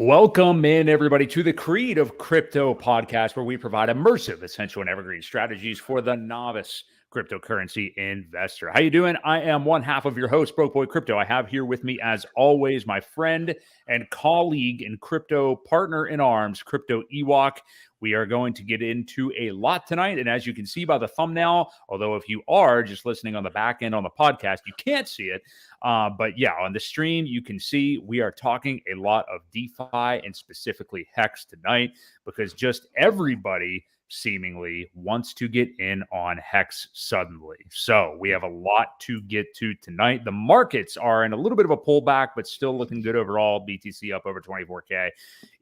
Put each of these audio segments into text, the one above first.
Welcome in, everybody, to the Creed of Crypto podcast, where we provide immersive, essential, and evergreen strategies for the novice cryptocurrency investor. How you doing? I am one half of your host, Boi Crypto. I have here with me, as always, my friend and colleague and crypto partner in arms, Crypto Ewok. We are going to get into a lot tonight. And as you can see by the thumbnail, although if you are just listening on the back end on the podcast, you can't see it. But yeah, on the stream, you can see we are talking a lot of DeFi and specifically HEX tonight, because just everybody seemingly wants to get in on HEX suddenly. So we have a lot to get to tonight. The markets are in a little bit of a pullback, but still looking good overall. BTC up over 24K.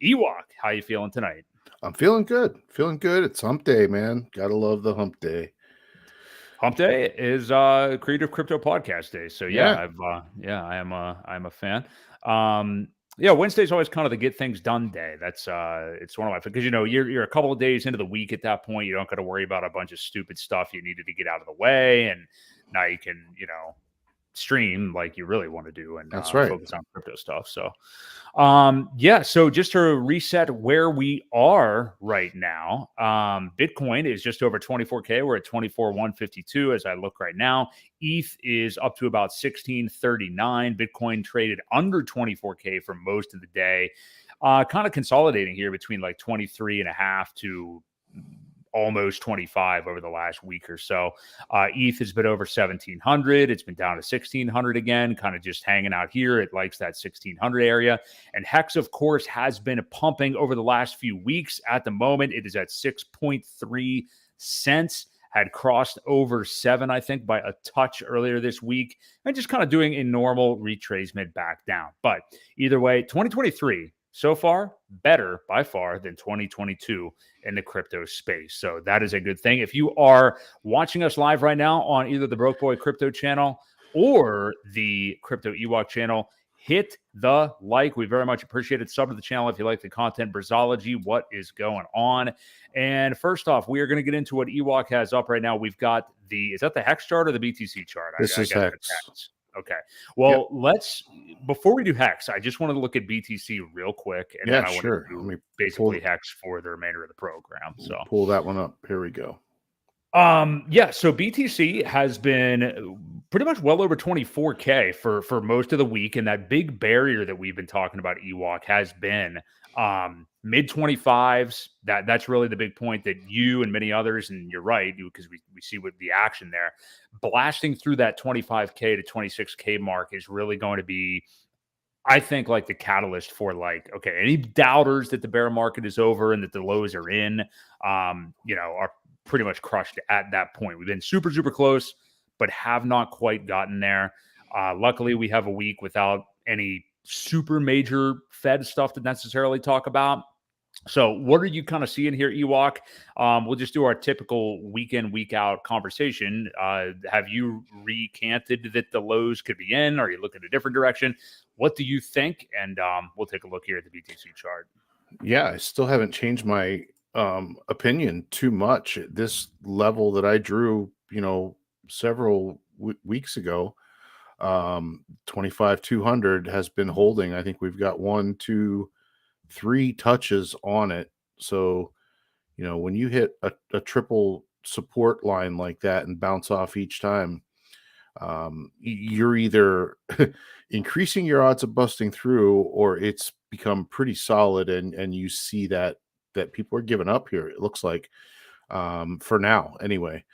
Ewok, how you feeling tonight? I'm feeling good. Feeling good. It's hump day, man. Gotta love the hump day. Hump day is Creative Crypto Podcast Day. So I'm a fan. Wednesday's always kind of the get things done day. That's it's one of my, because you're a couple of days into the week at that point. You don't got to worry about a bunch of stupid stuff you needed to get out of the way, and now you can stream like you really want to do and that's right. Focus on crypto stuff. So so just to reset where we are right now, Bitcoin is just over 24K. We're at 24,152 as I look right now. ETH is up to about 1639. Bitcoin traded under 24K for most of the day, kind of consolidating here between like 23 and a half to almost 25 over the last week or so. ETH has been over 1700. It's been down to 1600 again, kind of just hanging out here. It likes that 1600 area. And HEX, of course, has been pumping over the last few weeks. At the moment, it is at 6.3 cents. Had crossed over 7, I think, by a touch earlier this week, and just kind of doing a normal retracement back down. But either way, 2023 so far better by far than 2022 in the crypto space. So that is a good thing. If you are watching us live right now on either the Broke Boy Crypto channel or the Crypto Ewok channel, hit the like. We very much appreciate it. Sub to the channel if you like the content. Brazology, what is going on? And first off, we are going to get into what Ewok has up right now. We've got is that the HEX chart or the BTC chart? This is HEX. Okay. Well, let's, before we do HEX, I just wanted to look at BTC real quick. And then I want to do basically HEX for the remainder of the program. So pull that one up. Here we go. So BTC has been pretty much well over 24K for most of the week. And that big barrier that we've been talking about, Ewok, has been mid 25s. That's really the big point that you and many others, and you're right, because we see what the action there, blasting through that 25K to 26K mark is really going to be, I think, like the catalyst for any doubters that the bear market is over and that the lows are in, are pretty much crushed at that point. We've been super, super close, but have not quite gotten there. Luckily, we have a week without any super major Fed stuff to necessarily talk about. So what are you kind of seeing here, Ewok? We'll just do our typical week in, week out conversation. Have you recanted that the lows could be in? Are you looking a different direction? What do you think? And we'll take a look here at the BTC chart. Yeah, I still haven't changed my opinion too much. At this level that I drew, several weeks ago, 25,200 has been holding. I think we've got 1, 2, 3 touches on it. So, when you hit a triple support line like that and bounce off each time, you're either increasing your odds of busting through, or it's become pretty solid, and you see that people are giving up here, it looks like, for now anyway.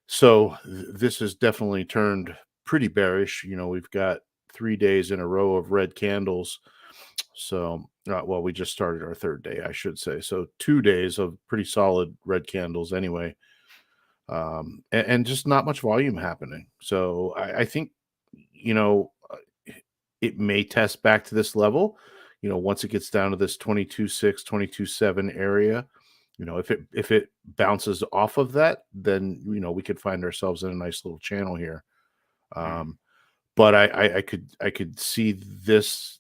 So this has definitely turned pretty bearish. We've got 3 days in a row of red candles. So, we just started our third day, I should say. So 2 days of pretty solid red candles anyway. And just not much volume happening. So I think, it may test back to this level, once it gets down to this 22.6, 22.7 area. If it bounces off of that, then, we could find ourselves in a nice little channel here. But I could see this,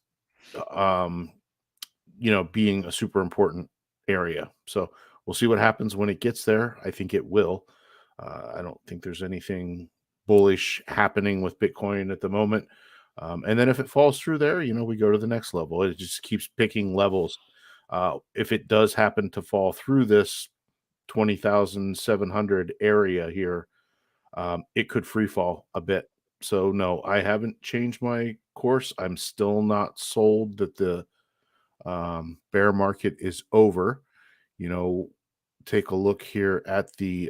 being a super important area. So we'll see what happens when it gets there. I think it will. I don't think there's anything bullish happening with Bitcoin at the moment. And then if it falls through there, we go to the next level. It just keeps picking levels. If it does happen to fall through this 20,700 area here, it could free fall a bit. So no, I haven't changed my course. I'm still not sold that the bear market is over. Take a look here at the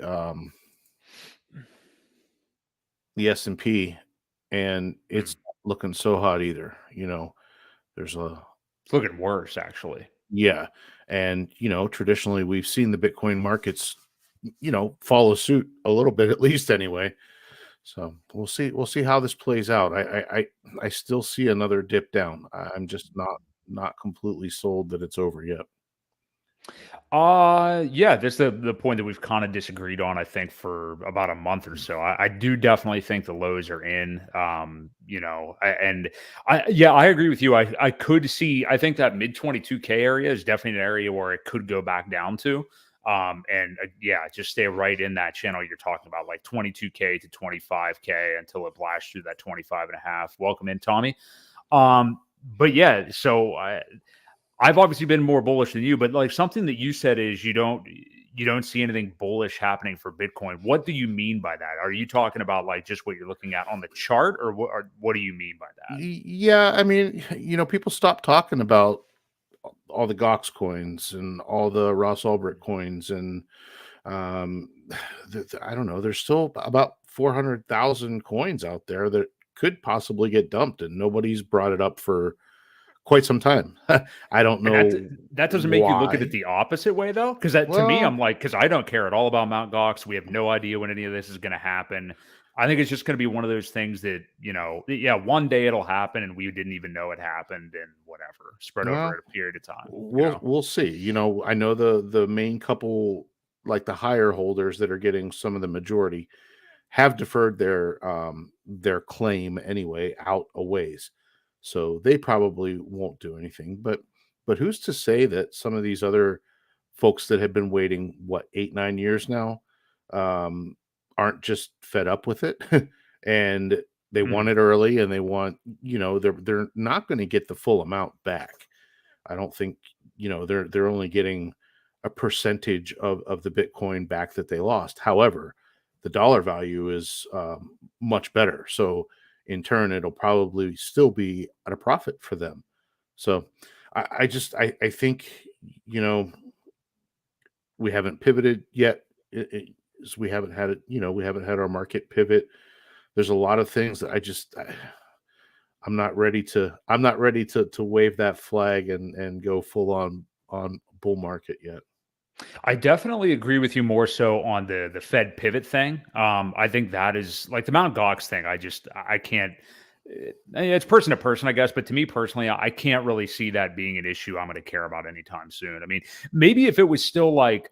S&P, and it's not looking so hot either. There's a It's looking worse, actually. yeah, and traditionally we've seen the Bitcoin markets, follow suit a little bit at least anyway. So we'll see. We'll see how this plays out. I still see another dip down. I'm just not completely sold that it's over yet. Yeah, that's the point that we've kind of disagreed on, I think, for about a month or so. I do definitely think the lows are in. I agree with you. I could see, I think that mid 22K area is definitely an area where it could go back down to. Just stay right in that channel you're talking about, like 22K to 25K until it blasts through that 25 and a half. Welcome in, Tommy. But yeah, so I've obviously been more bullish than you, but like something that you said is you don't see anything bullish happening for Bitcoin. What do you mean by that? Are you talking about like just what you're looking at on the chart, or what do you mean by that? Yeah, I mean, people stop talking about all the Gox coins and all the Ross Ulbricht coins, and I don't know. There's still about 400,000 coins out there that could possibly get dumped, and nobody's brought it up for quite some time. I don't And know that doesn't make you look at it why. the opposite way, though? Because that to me, Well, I'm like, because I don't care at all about Mount Gox. We have no idea when any of this is going to happen. I think it's just going to be one of those things that, one day it'll happen and we didn't even know it happened and whatever, spread over well, a period of time. we'll see. I know the main couple, like the higher holders that are getting some of the majority, have deferred their claim anyway out a ways, so they probably won't do anything. But who's to say that some of these other folks that have been waiting 8-9 years now, um, aren't just fed up with it and they Mhm. want it early, and they want, they're not going to get the full amount back. I don't think, they're only getting a percentage of the Bitcoin back that they lost. However, the dollar value is much better. So in turn, it'll probably still be at a profit for them. So I think, you know, we haven't pivoted yet. We haven't had it, we haven't had our market pivot. There's a lot of things that I'm not ready to wave that flag and go full on bull market yet. I definitely agree with you more so on the Fed pivot thing. I think that is like the Mount Gox thing. I can't. It's person to person, I guess, but to me personally, I can't really see that being an issue I'm going to care about anytime soon. I mean, maybe if it was still like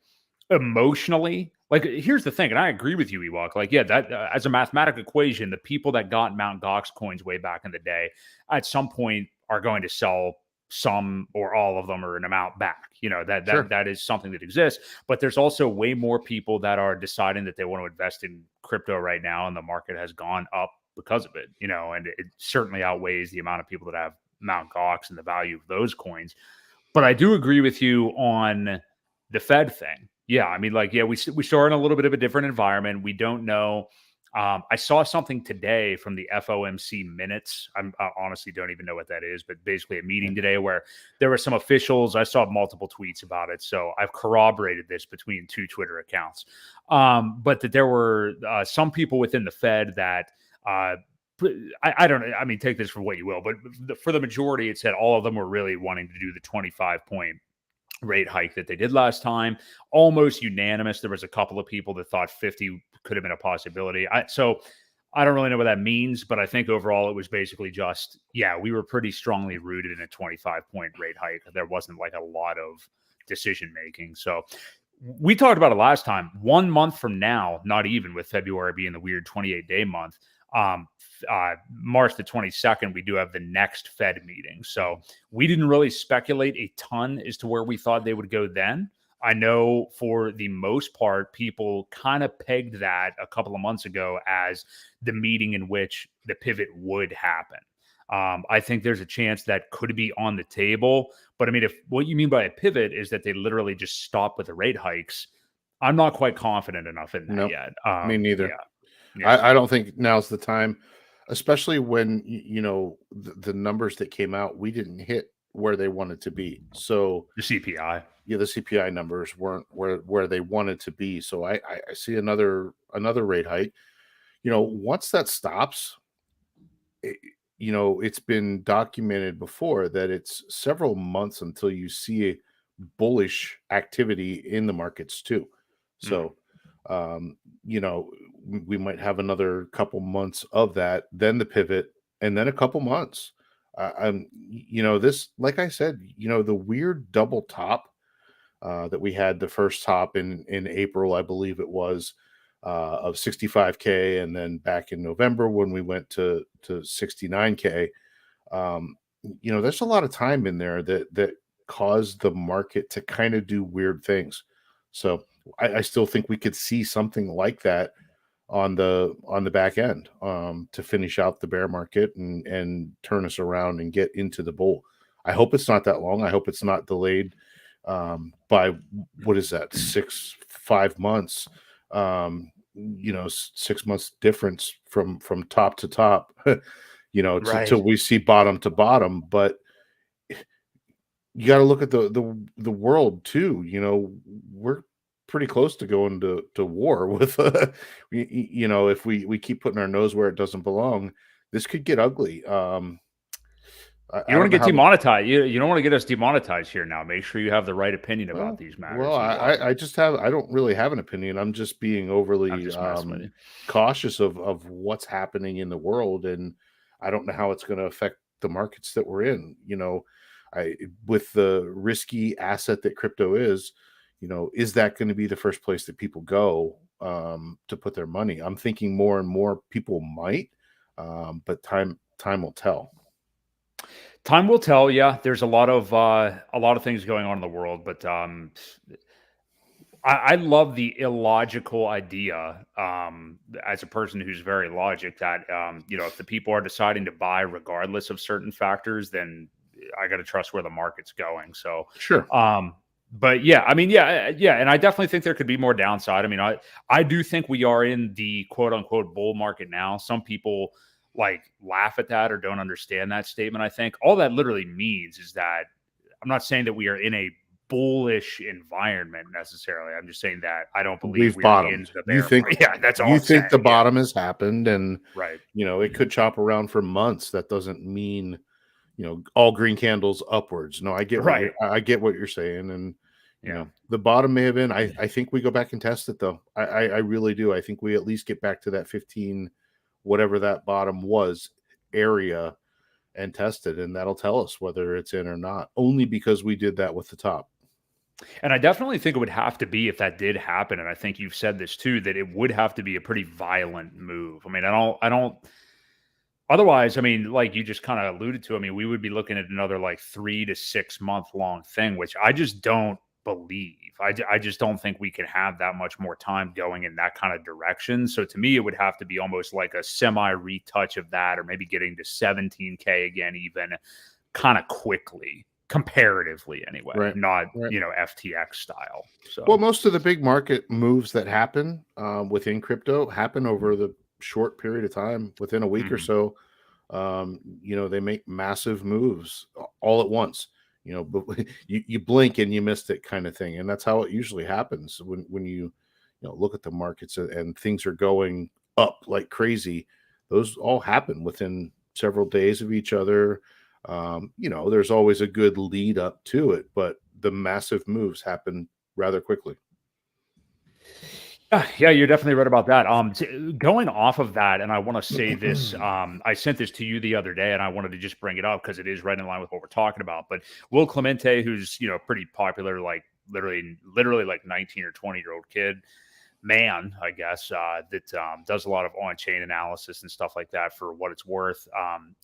emotionally, like here's the thing, and I agree with you, Ewok. Like, yeah, that as a mathematical equation, the people that got Mount Gox coins way back in the day, at some point, are going to sell some or all of them or an amount back. Sure. That is something that exists. But there's also way more people that are deciding that they want to invest in crypto right now, and the market has gone up because of it. And it certainly outweighs the amount of people that have Mount Gox and the value of those coins. But I do agree with you on the Fed thing. Yeah, I mean, like, yeah, we start in a little bit of a different environment. We don't know. I saw something today from the FOMC minutes. I honestly don't even know what that is, but basically a meeting today where there were some officials. I saw multiple tweets about it, so I've corroborated this between two Twitter accounts. But that there were some people within the Fed that I don't know. I mean, take this for what you will, but for the majority, it said all of them were really wanting to do the 25-point rate hike that they did last time. Almost unanimous. There was a couple of people that thought 50 could have been a possibility. So I don't really know what that means, but I think overall it was basically just, yeah, we were pretty strongly rooted in a 25-point rate hike. There wasn't like a lot of decision making. So we talked about it last time. 1 month from now, not even with February being the weird 28-day month, March the 22nd, we do have the next Fed meeting. So we didn't really speculate a ton as to where we thought they would go then. I know for the most part, people kind of pegged that a couple of months ago as the meeting in which the pivot would happen. I think there's a chance that could be on the table. But I mean, if what you mean by a pivot is that they literally just stop with the rate hikes, I'm not quite confident enough in that No, yet. me neither. Yeah, yeah, I don't think now's the time, especially when the numbers that came out, we didn't hit where they wanted to be. So the CPI. yeah, the CPI numbers weren't where they wanted to be. So I see another rate hike. Once that stops, it, it's been documented before that it's several months until you see a bullish activity in the markets too. Mm. So, um, we might have another couple months of that, then the pivot, and then a couple months. This, like I said, the weird double top that we had the first top in April, I believe it was, of 65K, and then back in November when we went to 69K. There's a lot of time in there that caused the market to kind of do weird things. So I still think we could see something like that on the back end, to finish out the bear market and turn us around and get into the bull. I hope it's not that long. I hope it's not delayed by, what is that, 5 months, 6 months difference from top to top, till Right. we see bottom to bottom. But you got to look at the world too. We're pretty close to going to war with, if we keep putting our nose where it doesn't belong, this could get ugly. You I don't don't want know to get how. demonetized. You don't want to get us demonetized here now. Make sure you have the right opinion about Well, these well, matters, Ewok. I just I don't really have an opinion. I'm just being I'm overly just messing with you. cautious of what's happening in the world, and I don't know how it's going to affect the markets that we're in. I with the risky asset that crypto is that going to be the first place that people go to put their money? I'm thinking more and more people might, but time will tell. Time will tell. Yeah, there's a lot of things going on in the world, but I love the illogical idea, as a person who's very logic, that if the people are deciding to buy regardless of certain factors, then I got to trust where the market's going. So, Sure. but yeah, I mean, yeah, and I definitely think there could be more downside. I mean, I do think we are in the quote unquote bull market now. Some people like laugh at that or don't understand that statement. I think all that literally means is that I'm not saying that we are in a bullish environment necessarily. I'm just saying that I don't believe We've we are in bottomed. the You bear think market. Yeah, that's all you I'm think the saying. Yeah, bottom has happened, and right, it could chop around for months. That doesn't mean all green candles upwards. No, right. I get what you're saying, and Yeah. the bottom may have been. I think we go back and test it though. I really do. I think we at least get back to that 15, whatever that bottom was, area, and test it, and that'll tell us whether it's in or not. Only because we did that with the top. And I definitely think it would have to be, if that did happen, and I think you've said this too, that it would have to be a pretty violent move. I mean, I don't otherwise, I mean, like you just kind of alluded to, I mean, we would be looking at another like 3 to 6 month long thing, which I just don't believe. I just don't think we can have that much more time going in that kind of direction. So to me, it would have to be almost like a semi retouch of that, or maybe getting to 17K again, even kind of quickly, comparatively anyway, Right. not, Right. FTX style. Well, So, most of the big market moves that happen within crypto happen over the short period of time, within a week or mhm. so. They make massive moves all at once. But you blink and you missed it, kind of thing, and that's how it usually happens when you look at the markets and things are going up like crazy. Those all happen within several days of each other. There's always a good lead up to it, but the massive moves happen rather quickly. Yeah, you're definitely right about that. Going off of that, and I want to say this. I sent this to you the other day, and I wanted to just bring it up because it is right in line with what we're talking about. But Will Clemente, who's pretty popular, like literally like 19 or 20-year-old kid, man, I guess, that does a lot of on-chain analysis and stuff like that for what it's worth,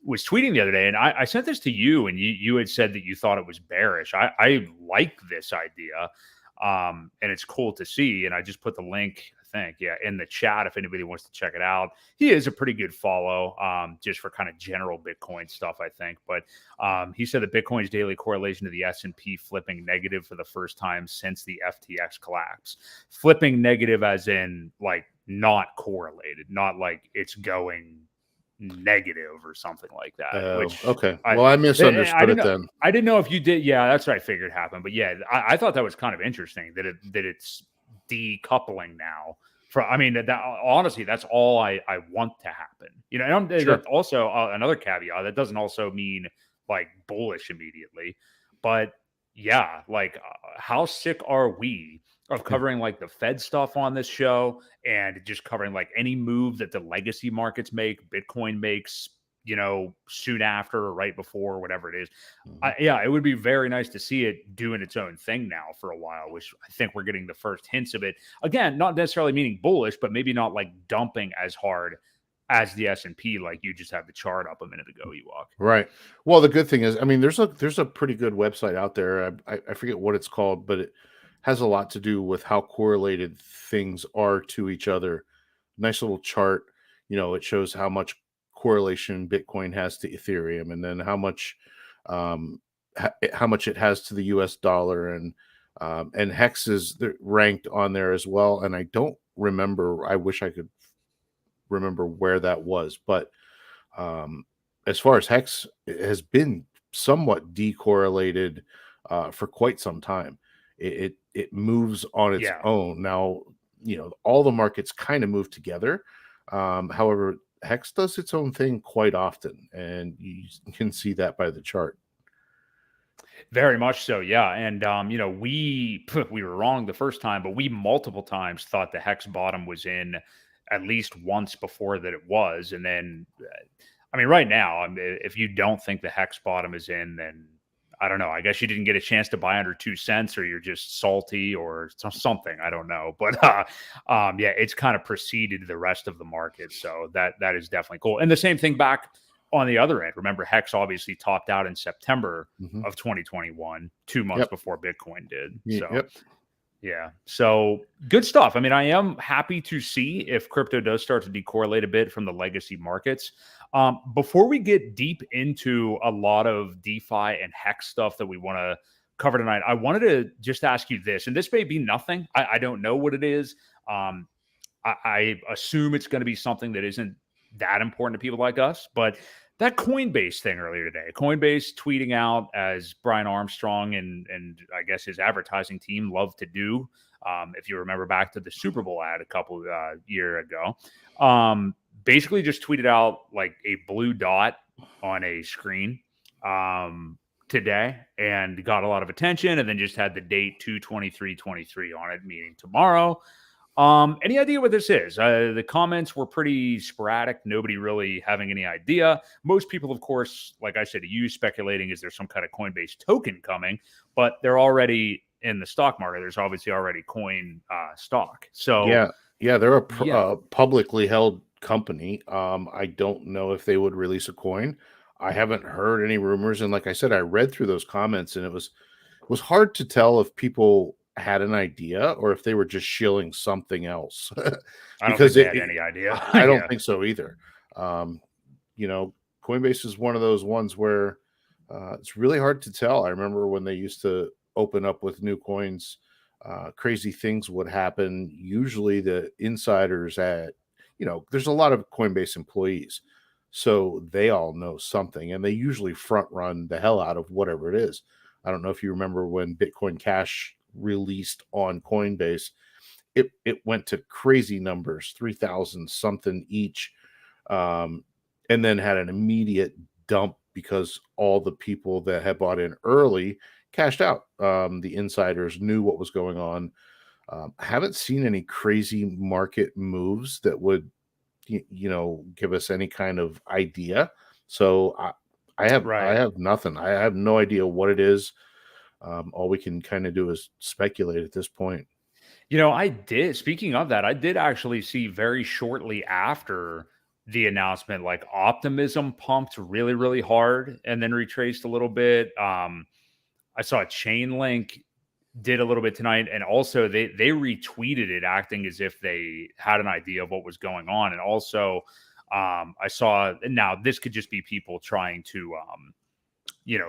was tweeting the other day, and I sent this to you, and you had said that you thought it was bearish. I like this idea. And it's cool to see. And I just put the link. think. Yeah, in the chat, if anybody wants to check it out. He is a pretty good follow, just for kind of general Bitcoin stuff, I think. But he said that Bitcoin's daily correlation to the S&P flipping negative for the first time since the FTX collapse. Flipping negative as in like not correlated, not like it's going negative or something like that. Which Okay. Well, I misunderstood it then. I didn't know if you did. Yeah, that's what I figured happened. But yeah, I thought that was kind of interesting that it's decoupling now. I mean, that honestly, that's all I want to happen. You know, and Sure. also another caveat, that doesn't also mean like bullish immediately, but yeah, like how sick are we of covering like the Fed stuff on this show and just covering like any move that the legacy markets make, Bitcoin makes, you know, soon after or right before, whatever it is. Yeah, it would be very nice to see it doing its own thing now for a while, which I think we're getting the first hints of it. Again, not necessarily meaning bullish, but maybe not like dumping as hard as the S&P, like you just had the chart up a minute ago, Ewok. Right. Well, the good thing is, I mean, there's a pretty good website out there. I forget what it's called, but it has a lot to do with how correlated things are to each other. Nice little chart. You know, it shows how much correlation Bitcoin has to Ethereum, and then how much it has to the U.S. dollar, and HEX is ranked on there as well. And I don't remember. I wish I could remember where that was, but as far as HEX, it has been somewhat decorrelated for quite some time. It moves on its own. Now, you know, all the markets kind of move together. However, HEX does its own thing quite often, and you can see that by the chart. Very much so, yeah. And you know, we were wrong the first time, but we multiple times thought the HEX bottom was in at least once before that it was. And then, I mean, right now, if you don't think the HEX bottom is in, then I don't know. I guess you didn't get a chance to buy under 2 cents, or you're just salty or something. I don't know. But yeah, it's kind of preceded the rest of the market. So that is definitely cool. And the same thing back on the other end. Remember, HEX obviously topped out in September of 2021, 2 months before Bitcoin did. So yeah. So good stuff. I mean, I am happy to see if crypto does start to decorrelate a bit from the legacy markets. Before we get deep into a lot of DeFi and HEX stuff that we want to cover tonight, I wanted to just ask you this, and this may be nothing. I don't know what it is. I assume it's going to be something that isn't that important to people like us, but that Coinbase thing earlier today, Coinbase tweeting out, as Brian Armstrong and I guess his advertising team love to do. If you remember back to the Super Bowl ad a couple year ago, basically just tweeted out like a blue dot on a screen today and got a lot of attention, and then just had the date 2/23/23 on it, meaning tomorrow. Any idea what this is? The comments were pretty sporadic. Nobody really having any idea. Most people, of course, like I said to you, speculating is there some kind of Coinbase token coming, but they're already in the stock market. There's obviously already coin stock. So yeah, they're a publicly held company. I don't know if they would release a coin. I haven't heard any rumors, and like I said, I read through those comments, and it was hard to tell if people had an idea or if they were just shilling something else. I don't think they had any idea. I don't think so either. You know, Coinbase is one of those ones where it's really hard to tell. I remember when they used to open up with new coins, crazy things would happen. Usually the insiders there's a lot of Coinbase employees, so they all know something, and they usually front run the hell out of whatever it is. I don't know if you remember when Bitcoin Cash released on Coinbase, it went to crazy numbers, 3,000 something each, and then had an immediate dump because all the people that had bought in early cashed out. The insiders knew what was going on. I haven't seen any crazy market moves that would give us any kind of idea. So I have nothing. I have no idea what it is. All we can kind of do is speculate at this point. You know, speaking of that, I did actually see very shortly after the announcement, like Optimism pumped really, really hard and then retraced a little bit. I saw a Chainlink did a little bit tonight, and also they retweeted it, acting as if they had an idea of what was going on. And also, I saw, now this could just be people trying to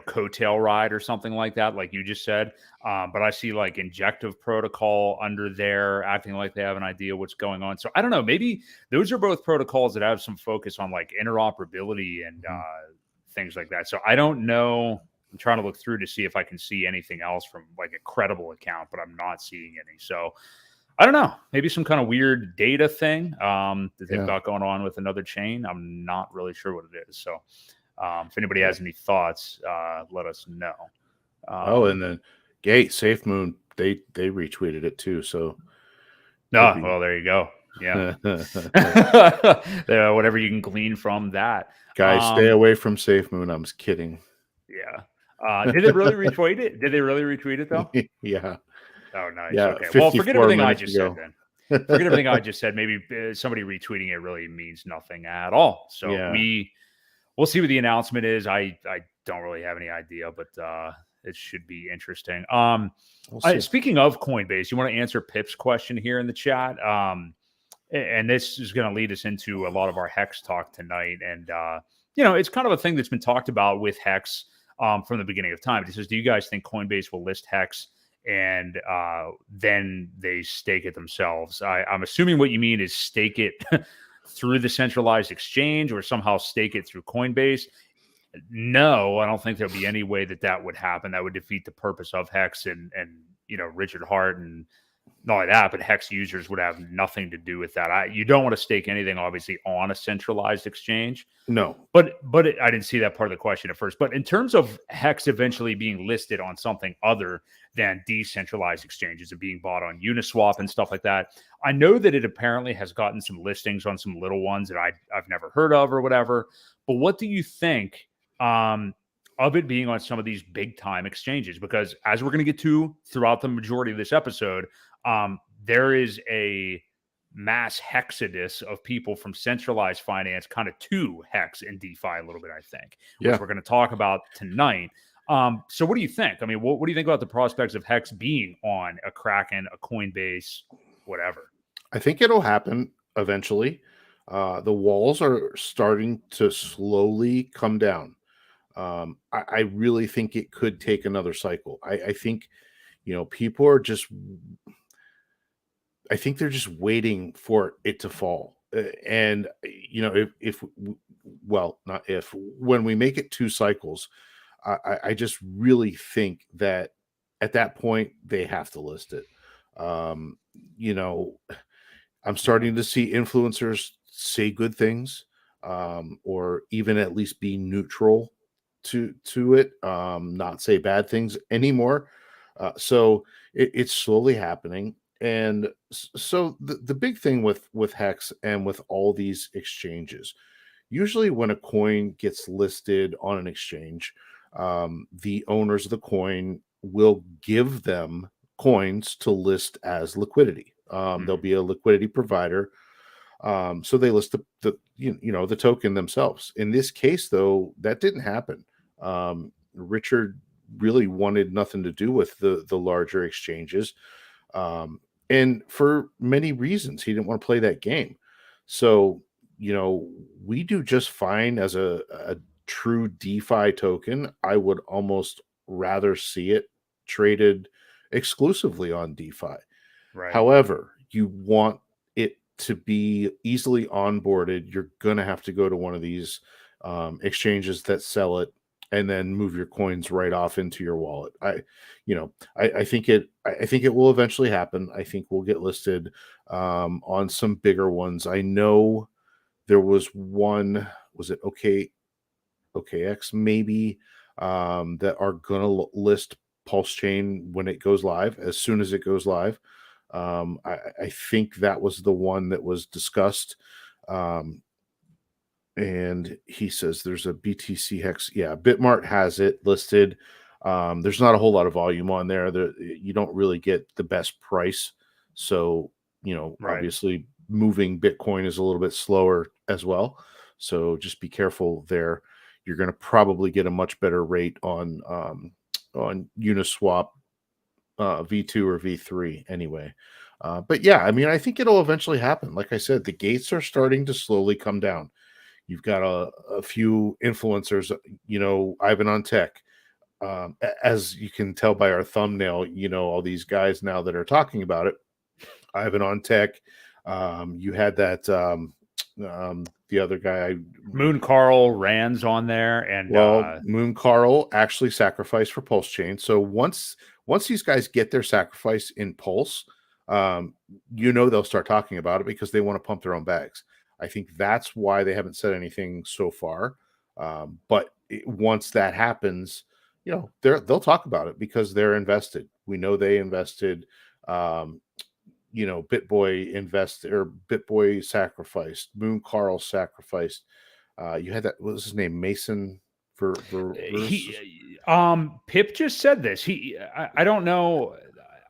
coattail ride or something like that, like you just said. But I see like Injective Protocol under there acting like they have an idea what's going on. So I don't know, maybe those are both protocols that have some focus on like interoperability and things like that. So I don't know. I'm trying to look through to see if I can see anything else from like a credible account, but I'm not seeing any. So I don't know, maybe some kind of weird data thing that they've got going on with another chain. I'm not really sure what it is. So if anybody has any thoughts, let us know. And then Gate Safe Moon, they retweeted it too. So well, there you go. Yeah. Whatever you can glean from that. Guys, stay away from Safe Moon. I'm just kidding. Yeah. Did they really retweet it? Did they really retweet it though? Yeah. Oh, nice. Yeah, okay. Well, forget everything I just ago. said then. Forget everything I just said. Maybe somebody retweeting it really means nothing at all. So we'll see what the announcement is. I don't really have any idea, but it should be interesting. Speaking of Coinbase, you want to answer Pip's question here in the chat? And this is going to lead us into a lot of our HEX talk tonight. And, it's kind of a thing that's been talked about with HEX from the beginning of time. It says, do you guys think Coinbase will list HEX and then they stake it themselves? I'm assuming what you mean is stake it through the centralized exchange or somehow stake it through Coinbase. No, I don't think there'll be any way that would happen. That would defeat the purpose of HEX and Richard Hart, and not only that, but HEX users would have nothing to do with that. You don't want to stake anything, obviously, on a centralized exchange. No. But I didn't see that part of the question at first. But in terms of HEX eventually being listed on something other than decentralized exchanges and being bought on Uniswap and stuff like that, I know that it apparently has gotten some listings on some little ones that I've never heard of or whatever. But what do you think of it being on some of these big time exchanges? Because as we're going to get to throughout the majority of this episode, there is a mass hexodus of people from centralized finance kind of to HEX and DeFi a little bit, I think, which we're going to talk about tonight. So what do you think? I mean, what do you think about the prospects of HEX being on a Kraken, a Coinbase, whatever? I think it'll happen eventually. The walls are starting to slowly come down. I really think it could take another cycle. I think, people are just, I think they're just waiting for it to fall. And, when we make it 2 cycles, I just really think that at that point they have to list it. I'm starting to see influencers say good things, or even at least be neutral to it, not say bad things anymore. So it's slowly happening. And so the big thing with HEX and with all these exchanges, usually when a coin gets listed on an exchange, the owners of the coin will give them coins to list as liquidity. There'll be a liquidity provider. So they list the token themselves. In this case, though, that didn't happen. Richard really wanted nothing to do with the larger exchanges. And for many reasons, he didn't want to play that game. So, we do just fine as a true DeFi token. I would almost rather see it traded exclusively on DeFi. Right. However, you want it to be easily onboarded. You're going to have to go to one of these exchanges that sell it and then move your coins right off into your wallet. I think it will eventually happen. I think we'll get listed on some bigger ones. I know there was one, was it OKX maybe, that are gonna list PulseChain when it goes live, as soon as it goes live. I think that was the one that was discussed. And he says there's a BTC HEX. Yeah, Bitmart has it listed. There's not a whole lot of volume on there. You don't really get the best price. So, obviously moving Bitcoin is a little bit slower as well. So just be careful there. You're going to probably get a much better rate on Uniswap V2 or V3 anyway. But yeah, I mean, I think it'll eventually happen. Like I said, the gates are starting to slowly come down. You've got a few influencers, Ivan on Tech. As you can tell by our thumbnail, all these guys now that are talking about it. Ivan on Tech. You had that the other guy, Moon Carl Rand's on there, and Moon Carl actually sacrificed for PulseChain. So once these guys get their sacrifice in Pulse, they'll start talking about it because they want to pump their own bags. I think that's why they haven't said anything so far. But once that happens, they'll talk about it because they're invested. We know they invested. BitBoy sacrificed. Moon Carl sacrificed. You had that. What was his name? Mason. Pip just said this. I don't know.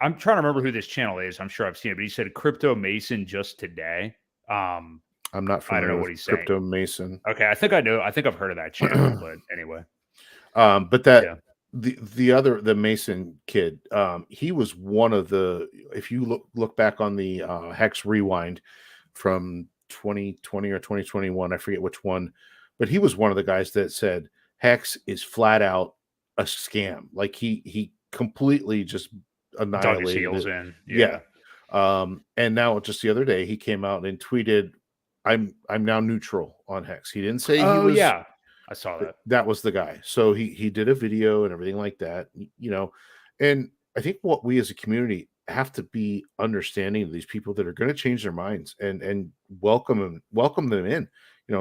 I'm trying to remember who this channel is. I'm sure I've seen it, but he said Crypto Mason just today. I'm not familiar. I don't know what he's saying. Crypto Mason. Okay, I think I know. I think I've heard of that channel, but anyway. The Mason kid, he was one of the. If you look back on the HEX rewind from 2020 or 2021, I forget which one, but he was one of the guys that said HEX is flat out a scam. Like he completely just annihilated dug his heels it. In. Yeah. And now just the other day he came out and tweeted, I'm now neutral on HEX. He didn't say he was. Yeah, I saw that. That was the guy. So he did a video and everything like that, and I think what we as a community have to be understanding of these people that are going to change their minds and welcome them in.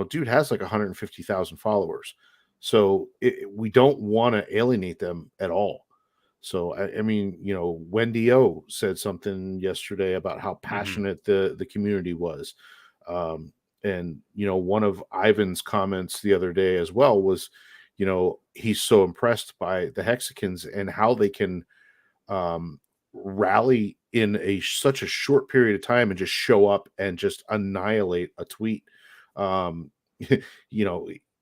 Dude has like 150,000 followers. So we don't want to alienate them at all. So, I mean, Wendy O said something yesterday about how passionate the community was. And, one of Ivan's comments the other day as well was, he's so impressed by the Hexicans and how they can rally in such a short period of time and just show up and just annihilate a tweet.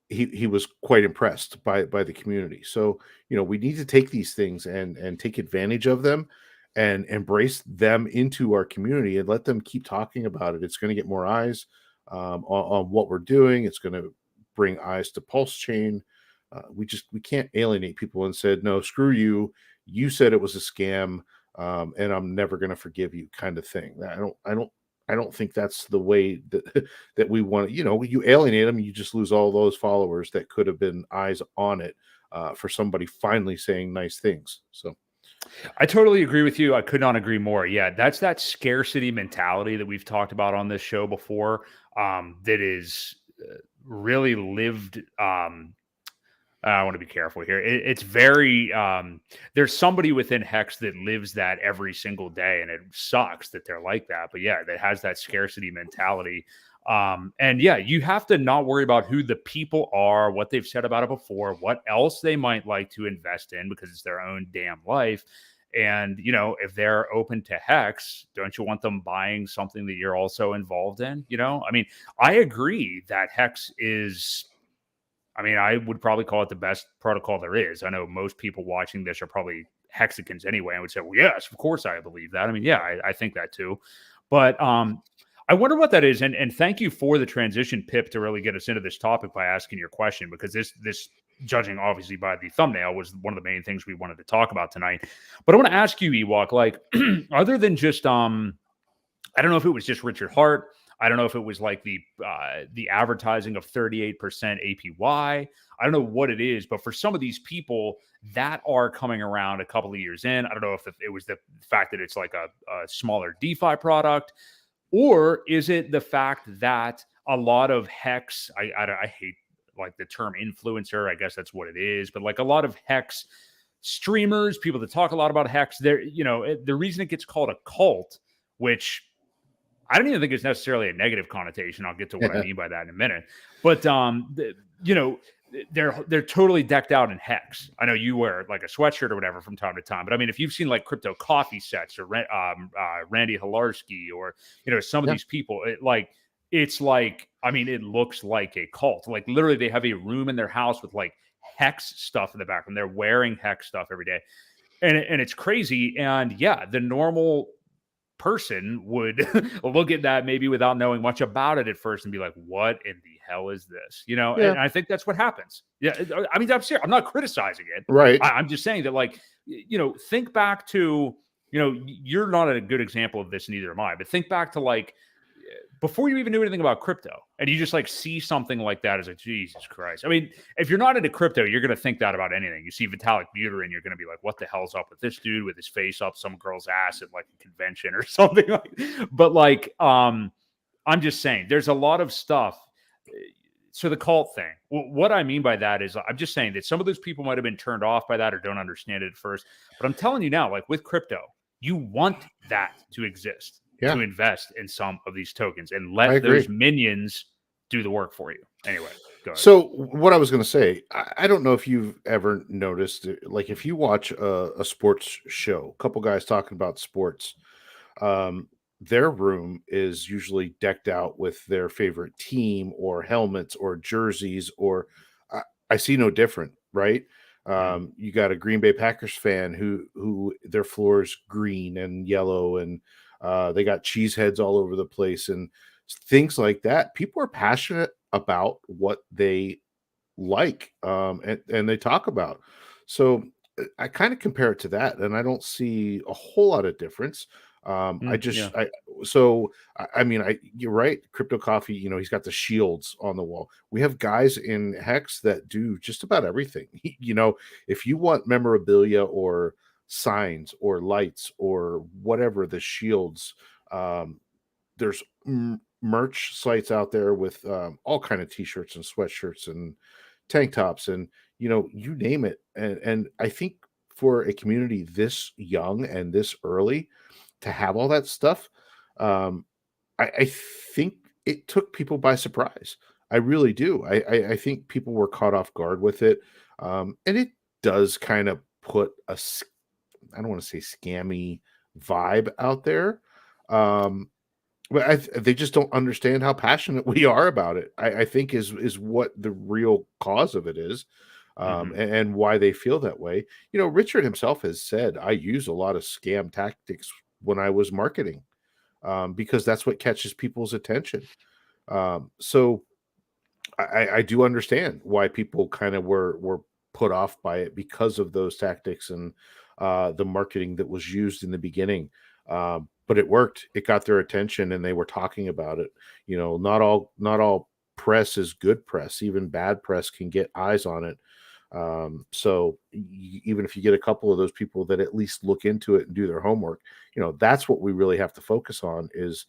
He was quite impressed by the community. So, we need to take these things and take advantage of them and embrace them into our community and let them keep talking about it. It's going to get more eyes on what we're doing. It's going to bring eyes to PulseChain. We can't alienate people and said, no, screw you. You said it was a scam, and I'm never going to forgive you, kind of thing. I don't think that's the way that we want to, you alienate them, you just lose all those followers that could have been eyes on it for somebody finally saying nice things. So I totally agree with you. I could not agree more. Yeah, that's that scarcity mentality that we've talked about on this show before, that is really lived. I want to be careful here. It's very, there's somebody within HEX that lives that every single day, and it sucks that they're like that. But yeah, that has that scarcity mentality. And yeah, you have to not worry about who the people are, what they've said about it before, what else they might like to invest in, because it's their own damn life. And, if they're open to HEX, don't you want them buying something that you're also involved in? I mean, I agree that HEX is, I would probably call it the best protocol there is. I know most people watching this are probably Hexicans anyway. I would say, well, yes, of course I believe that. I think that too. But I wonder what that is. And thank you for the transition, Pip, to really get us into this topic by asking your question, because this judging obviously by the thumbnail was one of the main things we wanted to talk about tonight. But I want to ask you, Ewok, like, other than just, I don't know if it was just Richard Hart. I don't know if it was like the advertising of 38% APY. I don't know what it is, but for some of these people that are coming around a couple of years in, I don't know if it was the fact that it's like a smaller DeFi product, or is it the fact that a lot of HEX, I hate like the term influencer, I guess that's what it is, but like a lot of HEX streamers, people that talk a lot about HEX, the reason it gets called a cult, which I don't even think it's necessarily a negative connotation. I'll get to what I mean by that in a minute. But they're totally decked out in HEX. I know you wear like a sweatshirt or whatever from time to time, but if you've seen like crypto coffee sets or Randy Hilarski or some of these people, it looks like a cult. Like literally, they have a room in their house with like HEX stuff in the background. They're wearing HEX stuff every day. and it's crazy. And yeah, the normal person would look at that maybe without knowing much about it at first and be like, what in the hell is this? Yeah. And I think that's what happens. Yeah. I mean, I'm serious. I'm not criticizing it. Right. I'm just saying that, like, think back to, you're not a good example of this, neither am I, but think back to, like, before you even knew anything about crypto, and you just like see something like that as like, Jesus Christ. I mean, if you're not into crypto, you're going to think that about anything. You see Vitalik Buterin, you're going to be like, what the hell's up with this dude with his face up some girl's ass at like a convention or something like. But like, I'm just saying, there's a lot of stuff. So the cult thing, what I mean by that is, I'm just saying that some of those people might have been turned off by that or don't understand it at first. But I'm telling you now, like with crypto, you want that to exist. Yeah. To invest in some of these tokens and let those minions do the work for you. Anyway, go ahead. So what I was going to say, I don't know if you've ever noticed, like if you watch a sports show, a couple guys talking about sports, their room is usually decked out with their favorite team or helmets or jerseys, or I see no different, right? You got a Green Bay Packers fan who their floor is green and yellow, and they got cheese heads all over the place and things like that. People are passionate about what they like, and they talk about. So I kind of compare it to that, and I don't see a whole lot of difference. I mean, you're right. Crypto Coffee, he's got the shields on the wall. We have guys in Hex that do just about everything. If you want memorabilia or signs or lights or whatever, the shields, there's merch sites out there with all kind of t-shirts and sweatshirts and tank tops and you name it. And I think for a community this young and this early to have all that stuff, I think it took people by surprise. I really do. I think people were caught off guard with it, and it does kind of put I don't want to say scammy vibe out there, but they just don't understand how passionate we are about it. I think is what the real cause of it is. And why they feel that way. Richard himself has said, I use a lot of scam tactics when I was marketing, because that's what catches people's attention. So I do understand why people kind of were put off by it because of those tactics and the marketing that was used in the beginning. But it worked. It got their attention, and they were talking about it. Not all press is good press. Even bad press can get eyes on it. So even if you get a couple of those people that at least look into it and do their homework, that's what we really have to focus on, is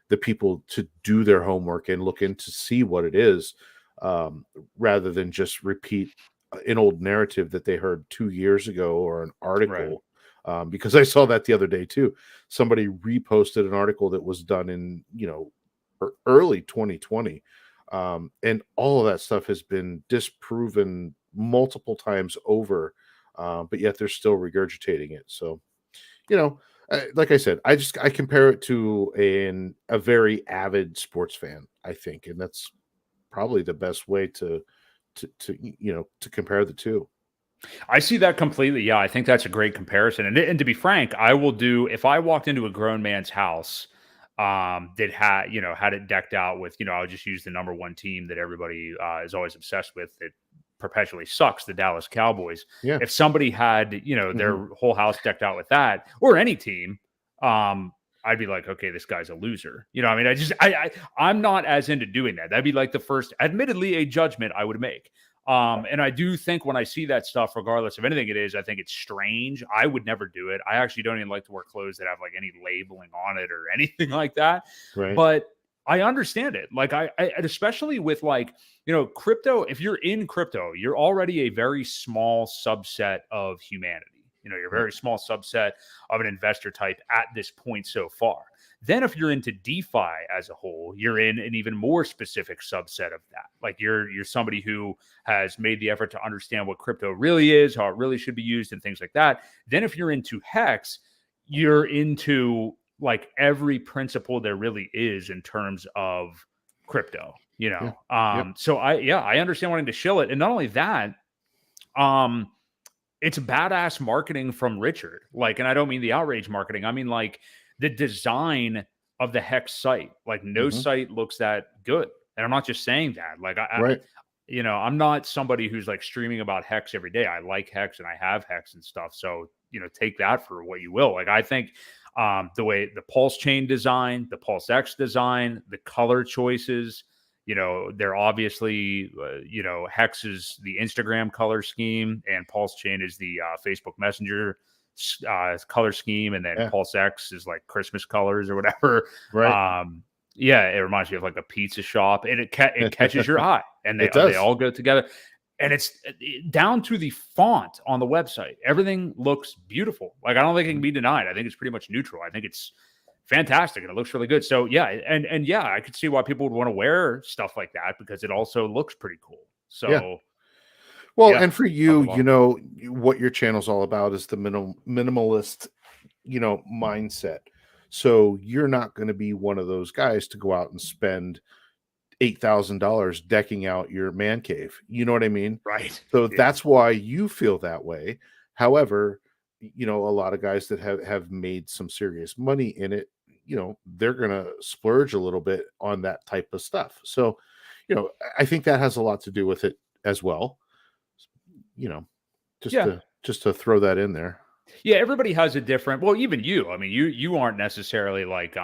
the people to do their homework and look in to see what it is, rather than just repeat an old narrative that they heard 2 years ago or an article. Right. Because I saw that the other day too. Somebody reposted an article that was done in, early 2020. And all of that stuff has been disproven multiple times over, but yet they're still regurgitating it. So, like I said, I compare it to a very avid sports fan, I think, and that's probably the best way to compare the two. I see that completely. Yeah, I think that's a great comparison. And to be frank, I will do, if I walked into a grown man's house that had it decked out with, I'll just use the number one team that everybody is always obsessed with, that perpetually sucks, the Dallas Cowboys. Yeah. If somebody had, their whole house decked out with that, or any team, I'd be like, okay, this guy's a loser. I mean, I'm not as into doing that. That'd be like the first, admittedly, a judgment I would make. And I do think when I see that stuff, regardless of anything it is, I think it's strange. I would never do it. I actually don't even like to wear clothes that have like any labeling on it or anything like that. Right. But I understand it. Like I especially with like, crypto, if you're in crypto, you're already a very small subset of humanity. You're a very small subset of an investor type at this point so far. Then if you're into DeFi as a whole, you're in an even more specific subset of that. Like you're somebody who has made the effort to understand what crypto really is, how it really should be used, and things like that. Then if you're into HEX, you're into like every principle there really is in terms of crypto, So I understand wanting to shill it. And not only that, it's badass marketing from Richard. Like, and I don't mean the outrage marketing. I mean like the design of the Hex site. Like no Mhm. site looks that good. And I'm not just saying that. Like Right. I'm not somebody who's like streaming about Hex every day. I like Hex and I have Hex and stuff. So, take that for what you will. Like I think the way the PulseChain design, the PulseX design, the color choices, they're obviously, Hex is the Instagram color scheme and PulseChain is the Facebook Messenger color scheme. And then Yeah. PulseX is like Christmas colors or whatever. Right. Yeah, it reminds me of like a pizza shop and it catches your eye and It they does. all go together. And it's down to the font on the website. Everything looks beautiful. Like I don't think it can be denied. I think it's pretty much neutral. I think it's fantastic and it looks really good. So yeah, and yeah, I could see why people would want to wear stuff like that because it also looks pretty cool. Yeah. So Well, yeah, and for you, what your channel's all about is the minimalist, mindset. So you're not going to be one of those guys to go out and spend $8,000 decking out your man cave. You know what I mean? right. So Yeah. that's why you feel that way. However, a lot of guys that have made some serious money in it, they're going to splurge a little bit on that type of stuff. So, I think that has a lot to do with it as well. Just Yeah. to throw that in there. Yeah, everybody has a different, well, even you. I mean, you aren't necessarily like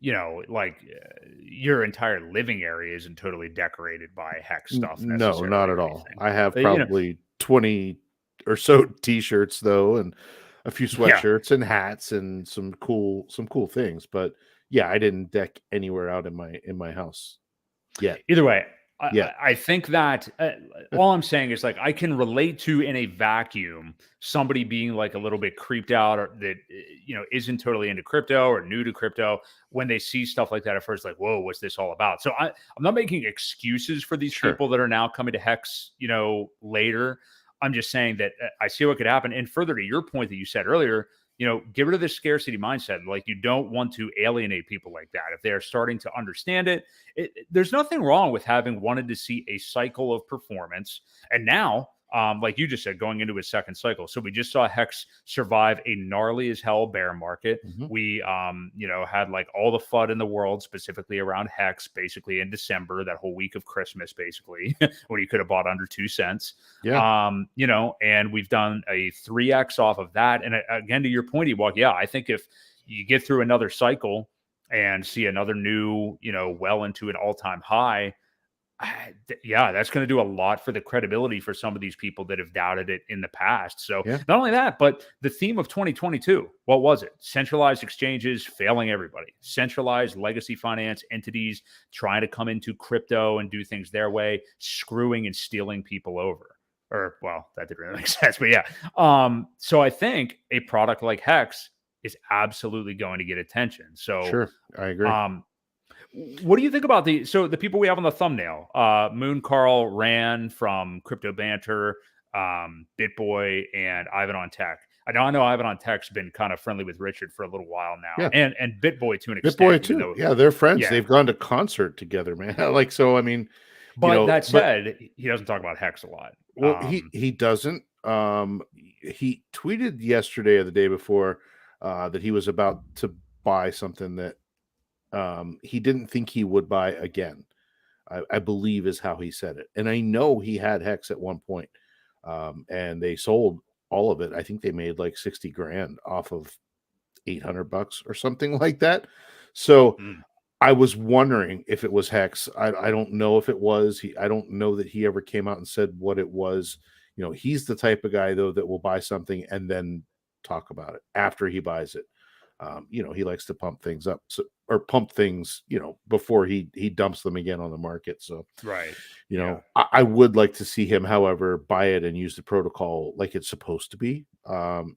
your entire living area isn't totally decorated by Hex stuff No, necessarily not at or all. anything. I have You know, probably 20 or so t-shirts though, and a few yeah. sweatshirts and hats and some cool things. But yeah, I didn't deck anywhere out in my house yet. Either way, Yeah. I think that all I'm saying is like I can relate to in a vacuum somebody being like a little bit creeped out or that isn't totally into crypto or new to crypto when they see stuff like that at first, like, whoa, what's this all about? So I'm not making excuses for these Sure. people that are now coming to Hex, later. I'm just saying that I see what could happen. And further to your point that you said earlier, get rid of this scarcity mindset. Like you don't want to alienate people like that. If they're starting to understand it, there's nothing wrong with having wanted to see a cycle of performance. And now, like you just said, going into his second cycle. So we just saw Hex survive a gnarly as hell bear market. Mhm. We, had like all the FUD in the world, specifically around Hex, basically in December, that whole week of Christmas, basically, when you could have bought under 2 cents. Yeah. And we've done a 3x off of that. And again, to your point, Ewok, yeah, I think if you get through another cycle and see another new, well into an all-time high, yeah, that's going to do a lot for the credibility for some of these people that have doubted it in the past. So Yeah. not only that, but the theme of 2022, what was it? Centralized exchanges failing everybody, centralized legacy finance entities trying to come into crypto and do things their way, screwing and stealing people over. Or, well, that didn't really make sense, but yeah. So I think a product like Hex is absolutely going to get attention. So Sure. I agree. what do you think about the people we have on the thumbnail? Moon Carl Ran from Crypto Banter, BitBoy, and Ivan on Tech. I know Ivan on Tech's been kind of friendly with Richard for a little while now, Yeah. and BitBoy to an extent. BitBoy too. Yeah, they're friends. Yeah. They've gone to concert together, man. Like, so I mean, but that said, he doesn't talk about Hex a lot. Well, he doesn't. He tweeted yesterday or the day before that he was about to buy something that he didn't think he would buy again. I believe is how he said it. And I know he had Hex at one point, and they sold all of it. I think they made like 60 grand off of $800 or something like that. So I was wondering if it was Hex. I don't know if it was. I don't know that he ever came out and said what it was. He's the type of guy though that will buy something and then talk about it after he buys it. He likes to pump things up or pump things, before he dumps them again on the market. So, right. I would like to see him, however, buy it and use the protocol like it's supposed to be, and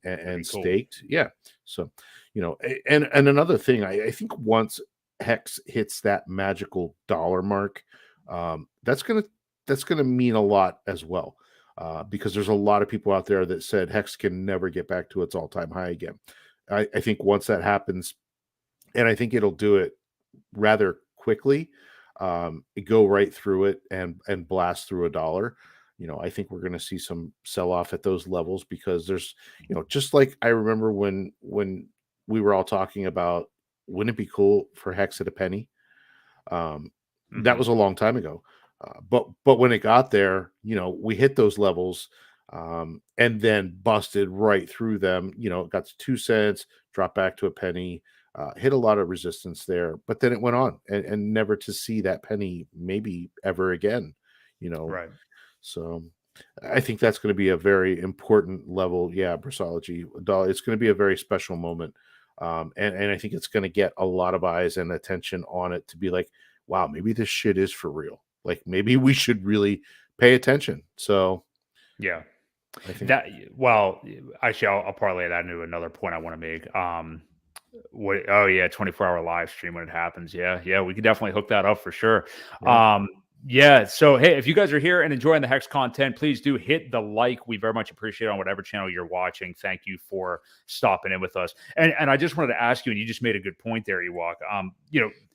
cool. staked. Yeah. So, and another thing, I think once Hex hits that magical dollar mark, that's gonna mean a lot as well. Because there's a lot of people out there that said Hex can never get back to its all-time high again. I think once that happens, and I think it'll do it rather quickly, go right through it and blast through $1. I think we're going to see some sell off at those levels because there's, just like I remember when we were all talking about, wouldn't it be cool for Hex at a penny? That Mm-hmm. was a long time ago. But when it got there, we hit those levels, and then busted right through them. It got to 2 cents, dropped back to a penny, hit a lot of resistance there, but then it went on and never to see that penny maybe ever again. You know, Right. so I think that's going to be a very important level. Yeah, Brasology, it's going to be a very special moment. And I think it's going to get a lot of eyes and attention on it to be like, wow, maybe this shit is for real. Like maybe we should really pay attention. So Yeah. I think, That well, actually, I'll parlay that into another point I want to make. Oh yeah, 24-hour live stream when it happens. Yeah, we could definitely hook that up for sure. yeah. Yeah. So hey, if you guys are here and enjoying the Hex content, please do hit the like. We very much appreciate it on whatever channel you're watching. Thank you for stopping in with us. And I just wanted to ask you, and you just made a good point there, Ewok.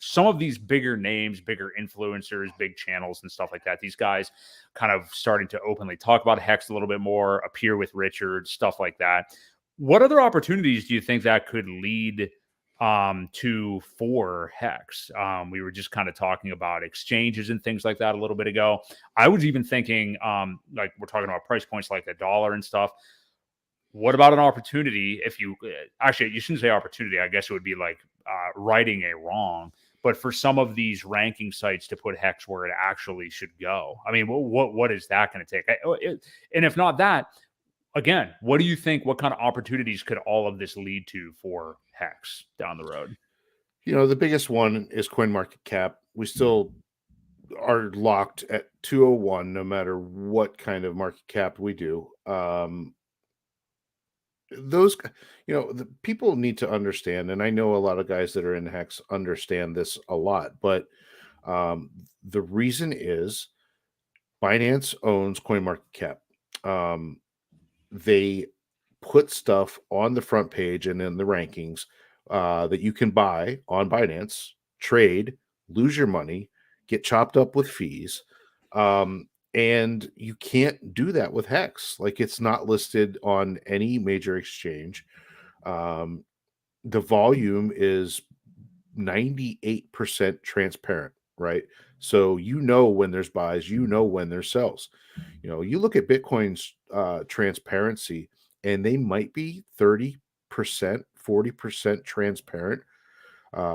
Some of these bigger names, bigger influencers, big channels and stuff like that, these guys kind of starting to openly talk about Hex a little bit more, appear with Richard, stuff like that. What other opportunities do you think that could lead to for Hex? We were just kind of talking about exchanges and things like that a little bit ago. I was even thinking, like we're talking about price points like the dollar and stuff. What about an opportunity? If you actually, you shouldn't say opportunity. I guess it would be like righting a wrong. But for some of these ranking sites to put Hex where it actually should go, I mean, what is that going to take? And if not that, again, what do you think? What kind of opportunities could all of this lead to for Hex down the road? The biggest one is coin market cap. We still are locked at 201 no matter what kind of market cap we do. Those, the people need to understand, and I know a lot of guys that are in Hex understand this a lot, but the reason is Binance owns CoinMarketCap. They put stuff on the front page and in the rankings that you can buy on Binance, trade, lose your money, get chopped up with fees. And you can't do that with Hex. Like it's not listed on any major exchange. The volume is 98% transparent, right? So when there's buys, when there's sells. You look at Bitcoin's transparency, and they might be 30%, 40% transparent,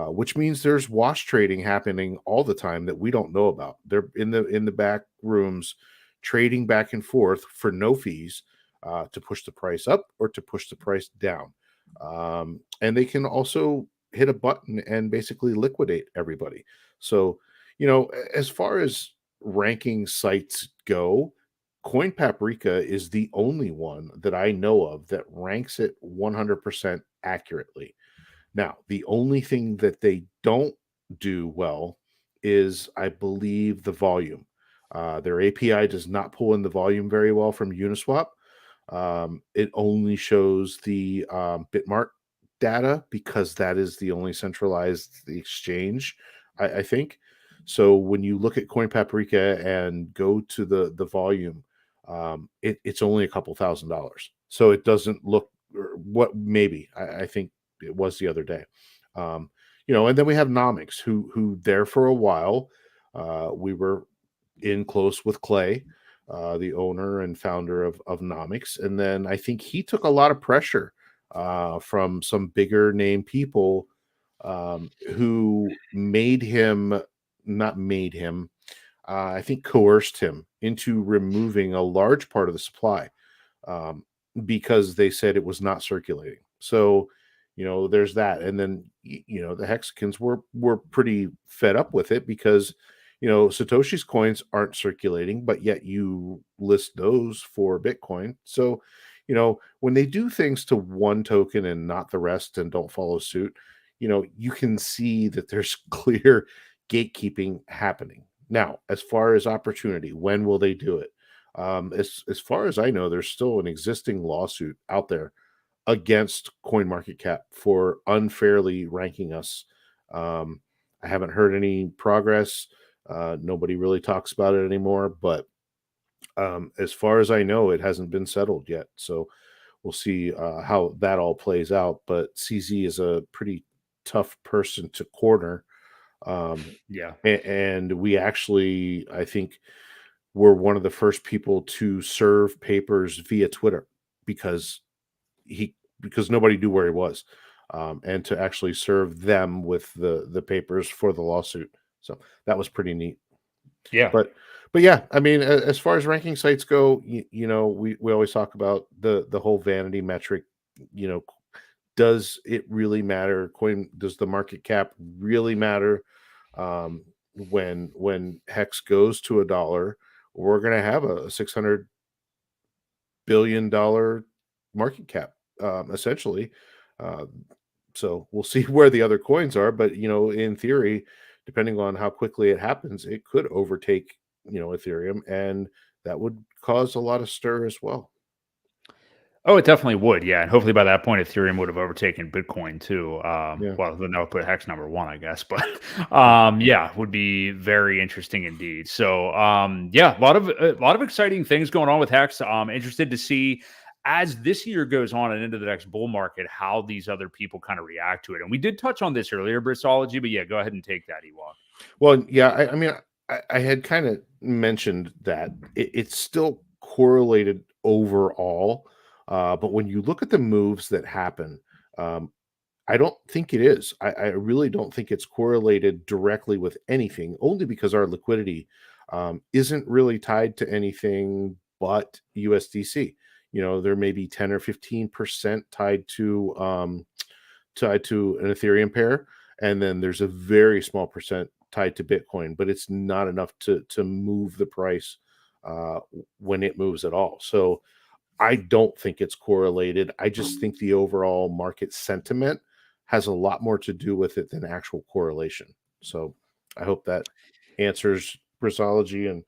which means there's wash trading happening all the time that we don't know about. They're in the back rooms trading back and forth for no fees to push the price up or to push the price down. And they can also hit a button and basically liquidate everybody. So, as far as ranking sites go, Coin Paprika is the only one that I know of that ranks it 100% accurately. Now, the only thing that they don't do well is, I believe, the volume. Their API does not pull in the volume very well from Uniswap. It only shows the Bitmart data because that is the only centralized exchange, I think. So when you look at Coin Paprika and go to the volume, it's only a couple $1,000. So it doesn't look, or what maybe I think it was the other day. And then we have Nomics, who there for a while, we were in close with Clay, the owner and founder of Nomics, and then I think he took a lot of pressure from some bigger name people who I think coerced him into removing a large part of the supply because they said it was not circulating. So, there's that. And then, the Hexicans were pretty fed up with it because, Satoshi's coins aren't circulating, but yet you list those for Bitcoin. So, when they do things to one token and not the rest and don't follow suit, you can see that there's clear gatekeeping happening. Now, as far as opportunity, when will they do it? As far as I know, there's still an existing lawsuit out there against CoinMarketCap for unfairly ranking us. I haven't heard any progress. Nobody really talks about it anymore, but As far as I know, it hasn't been settled yet. So we'll see how that all plays out. But CZ is a pretty tough person to corner. Yeah. And we actually, I think, were one of the first people to serve papers via Twitter because nobody knew where he was, and to actually serve them with the papers for the lawsuit. So that was pretty neat. Yeah. But yeah, I mean, as far as ranking sites go, we always talk about the whole vanity metric. You know, does it really matter? Does the market cap really matter? When Hex goes to $1, we're going to have a $600 billion market cap, essentially. So we'll see where the other coins are, but in theory, depending on how quickly it happens, it could overtake Ethereum, and that would cause a lot of stir as well. Oh, it definitely would. Yeah. And hopefully by that point, Ethereum would have overtaken Bitcoin too. Yeah. Well, then that would put Hex number one, I guess. But yeah, would be very interesting indeed. So yeah, a lot of exciting things going on with Hex. Interested to see as this year goes on and into the next bull market, how these other people kind of react to it. And we did touch on this earlier, Bristology, but yeah, go ahead and take that, Ewok. Well, yeah, I mean, I had kind of mentioned that it's still correlated overall, but when you look at the moves that happen, um, I don't think it is. I really don't think it's correlated directly with anything, only because our liquidity isn't really tied to anything but USDC. There may be 10 or 15% tied to an Ethereum pair, and then there's a very small percent tied to Bitcoin, but it's not enough to move the price when it moves at all. So I don't think it's correlated. I just think the overall market sentiment has a lot more to do with it than actual correlation. So I hope that answers Brisology and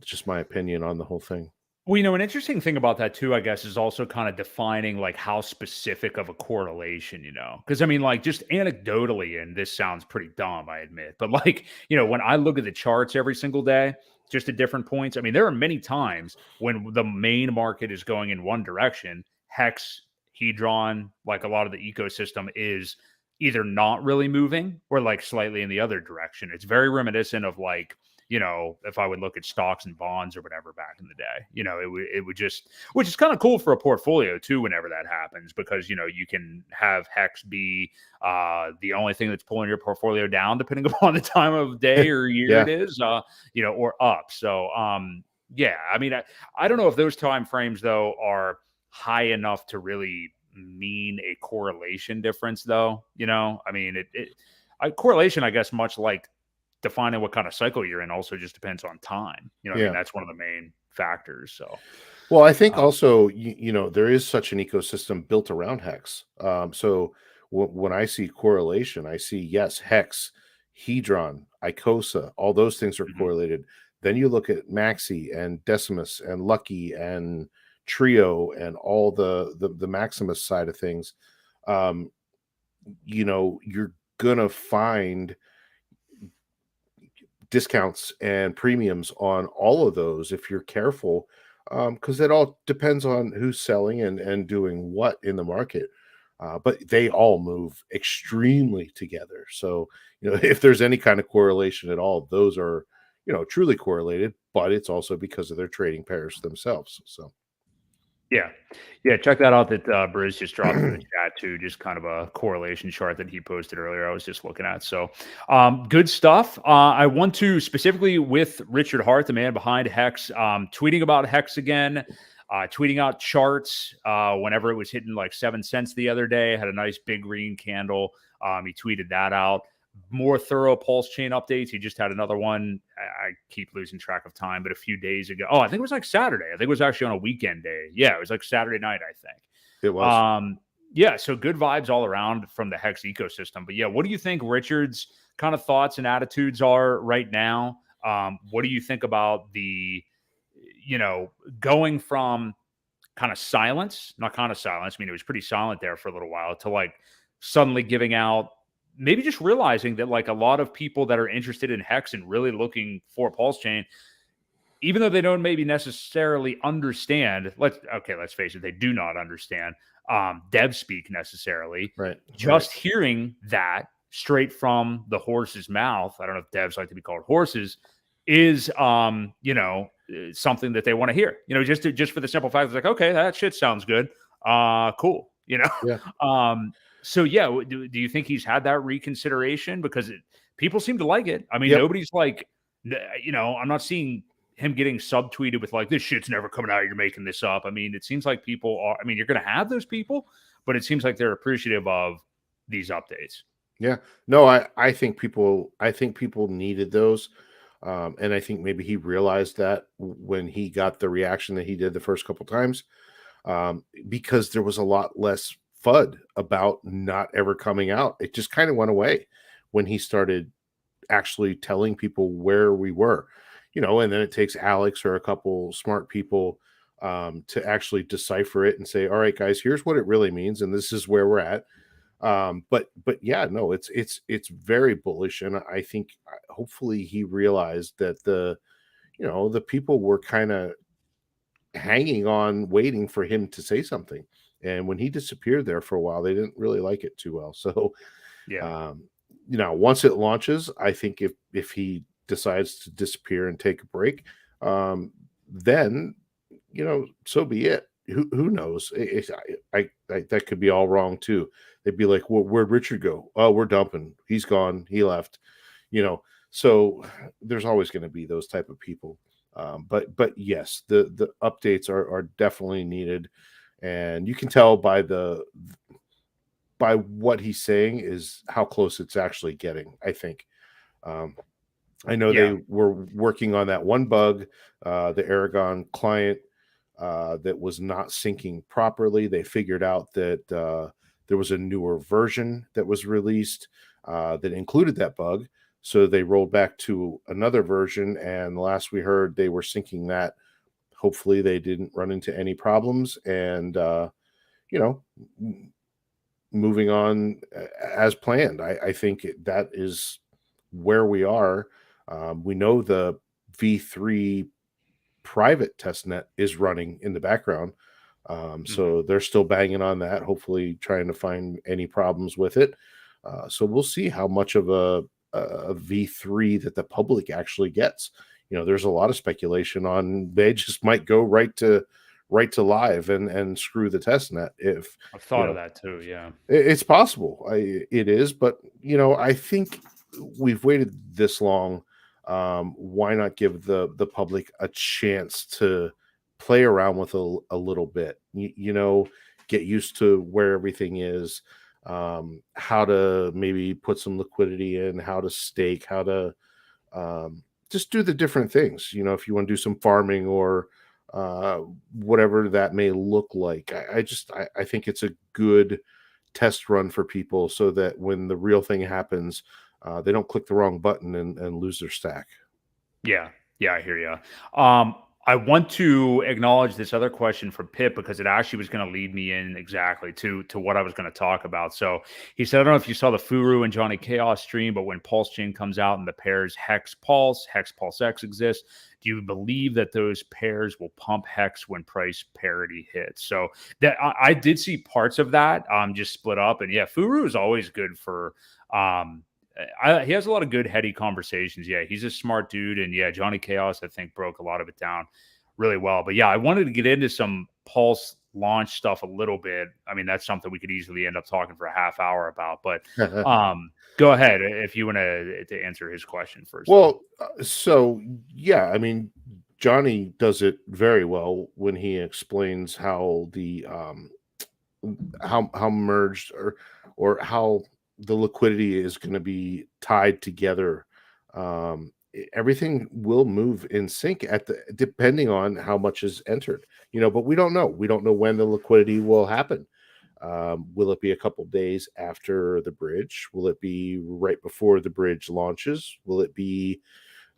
just my opinion on the whole thing. Well, an interesting thing about that too, I guess, is also kind of defining like how specific of a correlation, because I mean, like just anecdotally, and this sounds pretty dumb, I admit, but like, when I look at the charts every single day, just at different points, I mean, there are many times when the main market is going in one direction, Hex, Hedron, like a lot of the ecosystem is either not really moving or like slightly in the other direction. It's very reminiscent of like, if I would look at stocks and bonds or whatever back in the day, it would just, which is kind of cool for a portfolio too, whenever that happens, because, you can have Hex be the only thing that's pulling your portfolio down, depending upon the time of day or year Yeah. it is, or up. So, yeah, I mean, I don't know if those time frames though are high enough to really mean a correlation difference though, I mean, correlation, I guess, much like defining what kind of cycle you're in also just depends on time. I mean, that's one of the main factors. So, well, I think also, there is such an ecosystem built around Hex. So when I see correlation, I see, yes, Hex, Hedron, Icosa, all those things are correlated. Then you look at Maxi and Decimus and Lucky and Trio and all the Maximus side of things. You're gonna find discounts and premiums on all of those if you're careful, because it all depends on who's selling and doing what in the market. But they all move extremely together. So, if there's any kind of correlation at all, those are, truly correlated, but it's also because of their trading pairs themselves. So, yeah, check that out. That Briz just dropped in the chat too. Just kind of a correlation chart that he posted earlier. I was just looking at. So, good stuff. I want to specifically with Richard Hart, the man behind Hex, tweeting about Hex again. Tweeting out charts whenever it was hitting like 7 cents the other day. Had a nice big green candle. He tweeted that out. More thorough PulseChain updates. He just had another one. I keep losing track of time, but a few days ago. Oh, I think it was like Saturday. I think it was actually on a weekend day. Yeah, it was like Saturday night, I think. it was. Yeah, so good vibes all around from the Hex ecosystem. But yeah, what do you think Richard's kind of thoughts and attitudes are right now? What do you think about the, going from kind of silence, not kind of silence. I mean, it was pretty silent there for a little while to like suddenly giving out, maybe just realizing that like a lot of people that are interested in Hex and really looking for PulseChain even though they don't maybe necessarily understand, let's face it, they do not understand dev speak necessarily. Right. Just hearing that straight from the horse's mouth, I don't know if devs like to be called horses, is something that they want to hear. Just for the simple fact, it's like, okay, that shit sounds good. Cool. Yeah. So yeah, do you think he's had that reconsideration? Because people seem to like it. I mean, Yep. nobody's like, I'm not seeing him getting subtweeted with like, this shit's never coming out, you're making this up. I mean, it seems like people are, I mean, you're going to have those people, but it seems like they're appreciative of these updates. Yeah. No, I think people needed those. And I think maybe he realized that when he got the reaction that he did the first couple times, because there was a lot less FUD about not ever coming out. It just kind of went away when he started actually telling people where we were, and then it takes Alex or a couple smart people to actually decipher it and say, all right, guys, here's what it really means. And this is where we're at. But yeah, no, it's very bullish. And I think hopefully he realized that the people were kind of hanging on, waiting for him to say something. And when he disappeared there for a while, they didn't really like it too well. So, Yeah. once it launches, I think if he decides to disappear and take a break, then so be it. Who knows? I that could be all wrong too. They'd be like, well, "Where'd Richard go? Oh, we're dumping. He's gone. He left." So there's always going to be those type of people. But yes, the updates are definitely needed, and you can tell by what he's saying is how close it's actually getting. I think. I know Yeah. they were working on that one bug, the Aragon client that was not syncing properly. They figured out that there was a newer version that was released that included that bug. So they rolled back to another version, and last we heard, they were syncing that. Hopefully, they didn't run into any problems, and moving on as planned. I think that is where we are. We know the V3 private testnet is running in the background. So they're still banging on that, hopefully trying to find any problems with it. So we'll see how much of a V3 that the public actually gets. There's a lot of speculation on they just might go right to live and screw the testnet. If I've thought of that too. Yeah. it's possible, it is, but I think we've waited this long. Why not give the public a chance to play around with a little bit? Get used to where everything is, how to maybe put some liquidity in, how to stake, how to just do the different things. If you want to do some farming or whatever that may look like. I think it's a good test run for people so that when the real thing happens, they don't click the wrong button and lose their stack. Yeah. Yeah, I hear you. I want to acknowledge this other question from Pip because it actually was going to lead me in exactly to what I was going to talk about. So he said, I don't know if you saw the Furu and Johnny Chaos stream, but when PulseChain comes out and the pairs HEX Pulse X exist, do you believe that those pairs will pump HEX when price parity hits? So that I did see parts of that just split up. And yeah, Furu is always good for he has a lot of good heady conversations. Yeah, he's a smart dude. And yeah, Johnny Chaos, I think, broke a lot of it down really well. But yeah, I wanted to get into some Pulse launch stuff a little bit. I mean, that's something we could easily end up talking for a half hour about. But go ahead if you want to answer his question first. Well, so yeah, I mean, Johnny does it very well when he explains how the how merged or how the liquidity is going to be tied together. Everything will move in sync depending on how much is entered, but we don't know when the liquidity will happen. Will it be a couple days after the bridge? Will it be right before the bridge launches? Will it be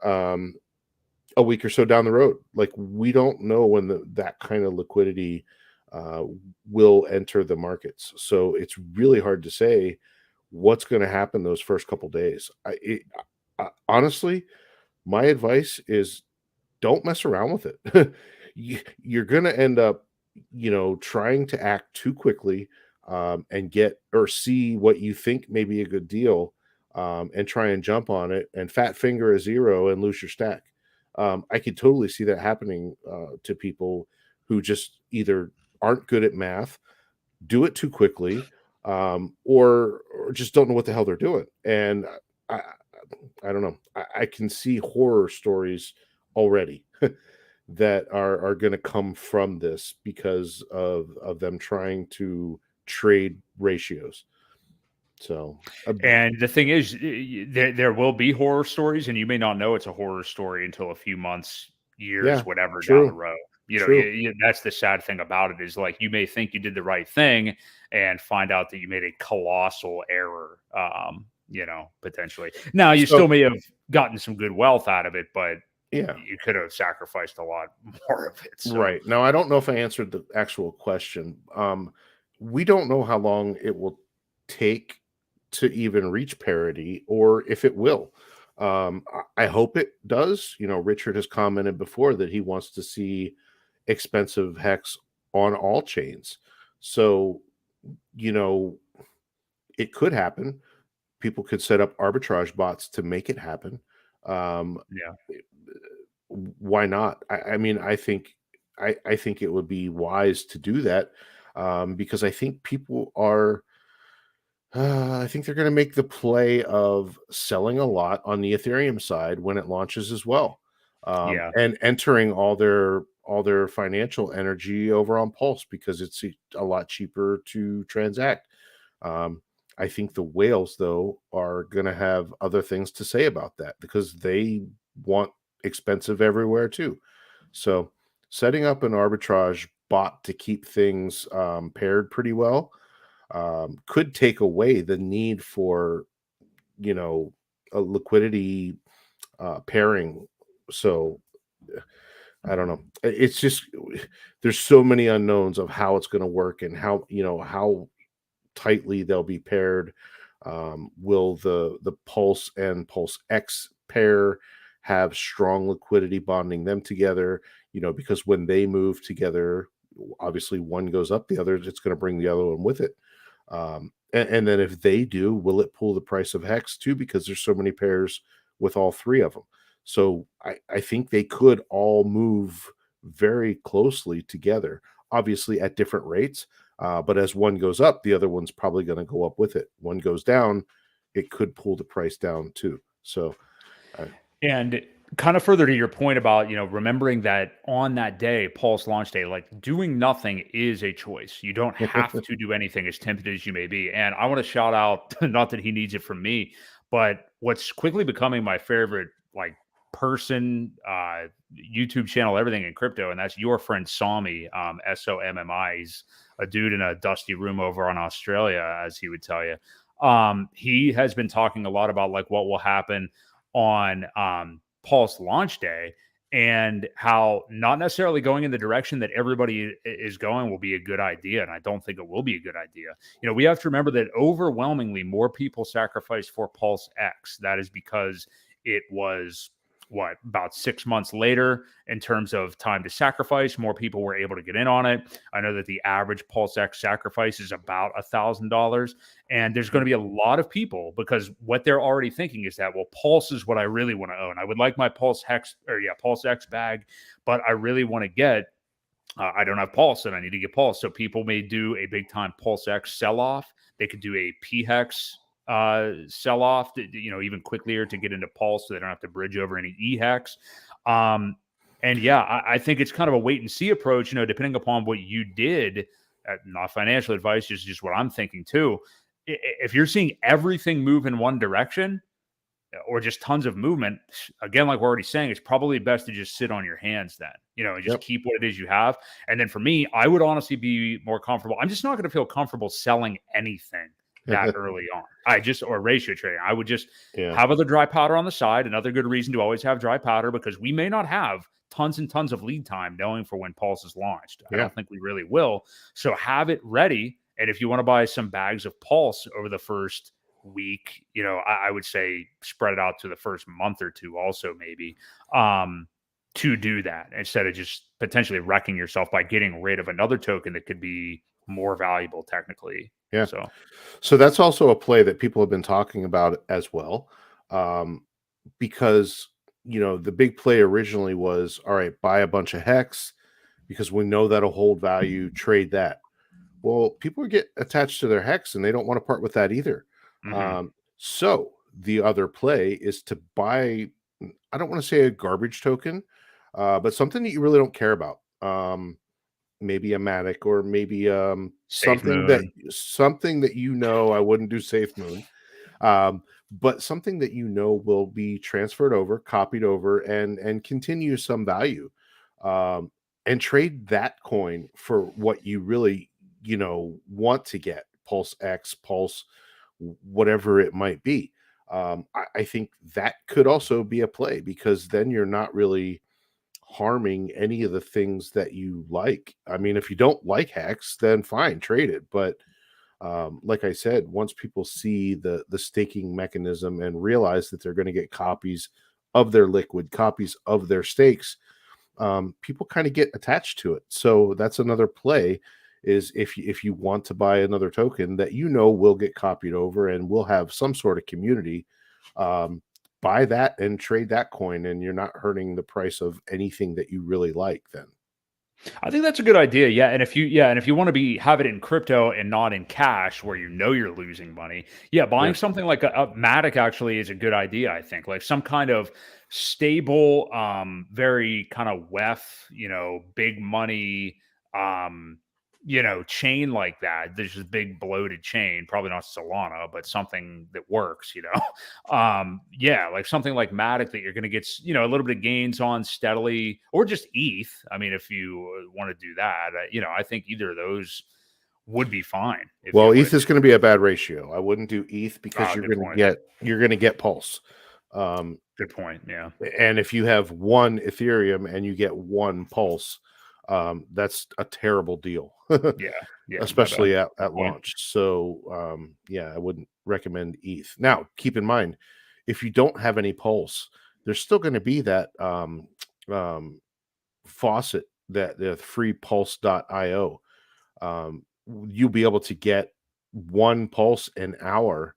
a week or so down the road? Like, we don't know when that kind of liquidity will enter the markets. So it's really hard to say what's going to happen those first couple days. Honestly, my advice is don't mess around with it. You're going to end up, trying to act too quickly, and get or see what you think may be a good deal, and try and jump on it and fat finger a zero and lose your stack. I could totally see that happening to people who just either aren't good at math, do it too quickly, or just don't know what the hell they're doing. And I, I don't know. I can see horror stories already that are going to come from this because of them trying to trade ratios. So, And the thing is, there will be horror stories, and you may not know it's a horror story until a few months, years, yeah, whatever down the true, road. true. That's the sad thing about it is like you may think you did the right thing and find out that you made a colossal error. Potentially. Now you still So, may have gotten some good wealth out of it, but yeah, you could have sacrificed a lot more of it. So right. Now, I don't know if I answered the actual question. We don't know how long it will take to even reach parity or if it will. I hope it does. Richard has commented before that he wants to see expensive hex on all chains. So, you know, it could happen. People could set up arbitrage bots to make it happen. yeah. Why not? I mean, I think it would be wise to do that, because I think people are. I think they're going to make the play of selling a lot on the Ethereum side when it launches as well, Yeah. and entering all their financial energy over on Pulse because it's a lot cheaper to transact. Um, I think the whales, though, are going to have other things to say about that because they want expensive everywhere too. So, setting up an arbitrage bot to keep things paired pretty well could take away the need for you know a liquidity pairing. So I don't know. It's just there's so many unknowns of how it's going to work and how tightly they'll be paired. Will the Pulse and Pulse X pair have strong liquidity bonding them together? Because when they move together, obviously one goes up, the other it's going to bring the other one with it. And then if they do, will it pull the price of Hex too? Because there's so many pairs with all three of them. So I think they could all move very closely together, obviously at different rates. But as one goes up, the other one's probably going to go up with it. One goes down, it could pull the price down too. So, And kind of further to your point about, remembering that on that day, Pulse launch day, like doing nothing is a choice. You don't have to do anything as tempted as you may be. And I want to shout out, not that he needs it from me, but what's quickly becoming my favorite, like person, YouTube channel, everything in crypto. And that's your friend Sommi, SOMMI. He's a dude in a dusty room over on Australia, as he would tell you. He has been talking a lot about like what will happen on Pulse launch day and how not necessarily going in the direction that everybody is going will be a good idea. And I don't think it will be a good idea. We have to remember that overwhelmingly more people sacrificed for Pulse X. That is because it was about 6 months later in terms of time to sacrifice. More people were able to get in on it. I know that the average Pulse X sacrifice is about $1,000. And there's going to be a lot of people because what they're already thinking is that, well, Pulse is what I really want to own. I would like my Pulse X bag, but I really want to get, I don't have Pulse and I need to get Pulse. So people may do a big time Pulse X sell off. They could do a PHEX sell off, even quicker to get into Pulse so they don't have to bridge over any EHEX. And yeah, I think it's kind of a wait and see approach, depending upon what you did, not financial advice, just what I'm thinking too. If you're seeing everything move in one direction or just tons of movement, again, like we're already saying, it's probably best to just sit on your hands then, and just keep what it is you have. And then for me, I would honestly be more comfortable. I'm just not going to feel comfortable selling anything that early on. Or ratio trading. I would just have other dry powder on the side. Another good reason to always have dry powder because we may not have tons and tons of lead time knowing for when Pulse is launched. I don't think we really will. So have it ready. And if you want to buy some bags of Pulse over the first week, I would say spread it out to the first month or two also maybe. to do that instead of just potentially wrecking yourself by getting rid of another token that could be more valuable technically. Yeah. So that's also a play that people have been talking about as well. Because, the big play originally was, all right, buy a bunch of HEX because we know that'll hold value, trade that. Well, people get attached to their HEX and they don't want to part with that either. So the other play is to buy, I don't want to say a garbage token, but something that you really don't care about. Maybe a Matic, or maybe Safe something that Moon. I wouldn't do Safe Moon. But something that will be transferred over, copied over, and continue some value, and trade that coin for what you really want to get, Pulse X, Pulse, whatever it might be. I think that could also be a play, because then you're not really harming any of the things that you like. I mean, if you don't like HEX, then fine, trade it. But like I said, once people see the staking mechanism and realize that they're going to get copies of their liquid, copies of their stakes, people kind of get attached to it. So that's another play, is if you want to buy another token that will get copied over and will have some sort of community, buy that and trade that coin, and you're not hurting the price of anything that you really like then. I think that's a good idea. Yeah. And if you want to have it in crypto and not in cash where you're losing money, buying something like a Matic actually is a good idea, I think. Like some kind of stable, very kind of big money, chain like that. There's this big bloated chain, probably not Solana, but something that works, like something like Matic that you're going to get, a little bit of gains on steadily, or just ETH. I mean, if you want to do that, I think either of those would be fine. Well, ETH is going to be a bad ratio. I wouldn't do ETH because you're going to get Pulse. Good point. Yeah. And if you have one Ethereum and you get one Pulse, that's a terrible deal. Yeah. Especially at launch. So I wouldn't recommend ETH. Now, keep in mind, if you don't have any Pulse, there's still going to be that faucet, that the free pulse.io. You'll be able to get one Pulse an hour,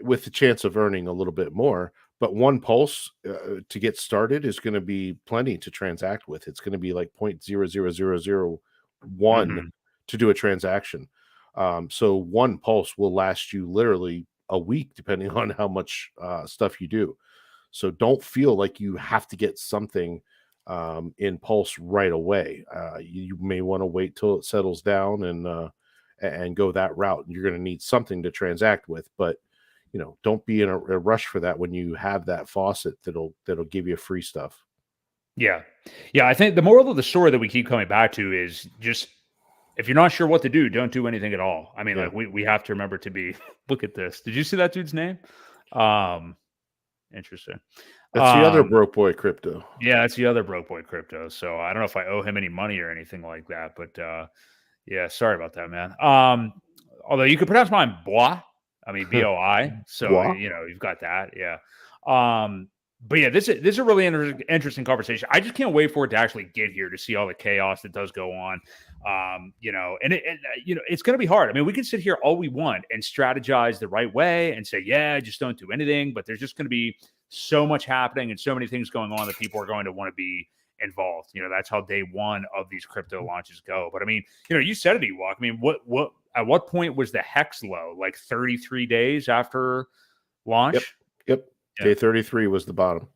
with the chance of earning a little bit more. But one Pulse to get started is going to be plenty to transact with. It's going to be like 0.00001 to do a transaction. So one Pulse will last you literally a week, depending on how much stuff you do. So don't feel like you have to get something in Pulse right away. You may want to wait till it settles down and go that route. You're going to need something to transact with, but don't be in a rush for that when you have that faucet that'll give you free stuff. Yeah. I think the moral of the story that we keep coming back to is just, if you're not sure what to do, don't do anything at all. I mean, like we have to remember to be, look at this. Did you see that dude's name? Interesting. That's the other broke boy crypto. Yeah, that's the other broke boy crypto. So I don't know if I owe him any money or anything like that, but sorry about that, man. Although you could pronounce mine Boi. I mean, BOI. So, you've got that. Yeah. But yeah, this is a really interesting conversation. I just can't wait for it to actually get here to see all the chaos that does go on. And it's going to be hard. I mean, we can sit here all we want and strategize the right way and say, just don't do anything. But there's just going to be so much happening and so many things going on that people are going to want to be involved. That's how day one of these crypto launches go. But I mean, you said it, Ewok. I mean, at what point was the HEX low? Like 33 days after launch? Yep. Day 33 was the bottom.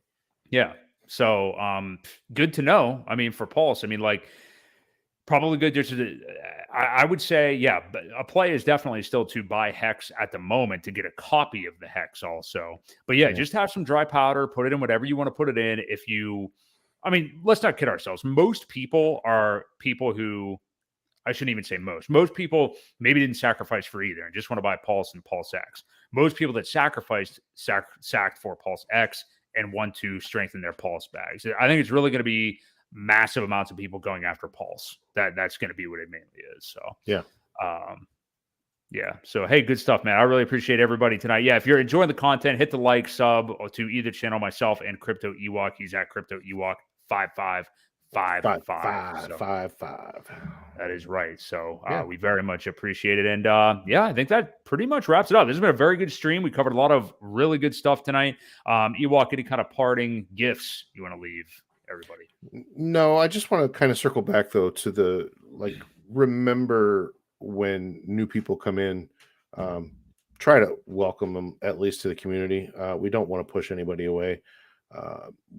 Yeah. So good to know. I mean, for Pulse, I mean, like, probably good. I would say, but a play is definitely still to buy HEX at the moment to get a copy of the HEX also. But just have some dry powder, put it in whatever you want to put it in. Let's not kid ourselves. Most people are people who, I shouldn't even say most people maybe didn't sacrifice for either and just want to buy Pulse and Pulse X. Most people that sacrificed sacked for Pulse X and want to strengthen their Pulse bags. I think it's really going to be massive amounts of people going after Pulse. That's going to be what it mainly is. So Yeah. So, hey, good stuff, man. I really appreciate everybody tonight. Yeah. If you're enjoying the content, hit the like, sub to either channel, myself and Crypto Ewok. He's at Crypto Ewok 5555. So 555. that is right. So Yeah. we very much appreciate it. And yeah, I think that pretty much wraps it up. This has been a very good stream. We covered a lot of really good stuff tonight. Ewok, any kind of parting gifts you want to leave everybody? No, I just want to kind of circle back though to the remember when new people come in, try to welcome them at least to the community. We don't want to push anybody away.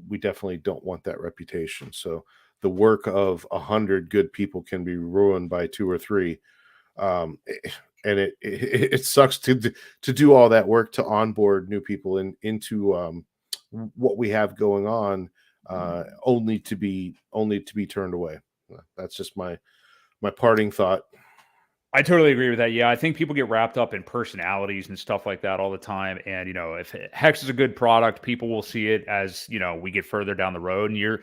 We definitely don't want that reputation. So the work of 100 good people can be ruined by 2 or 3. And it sucks to do all that work to onboard new people into what we have going on, only to be turned away. That's just my parting thought. I totally agree with that. Yeah, I think people get wrapped up in personalities and stuff like that all the time. And, if HEX is a good product, people will see it as, we get further down the road. And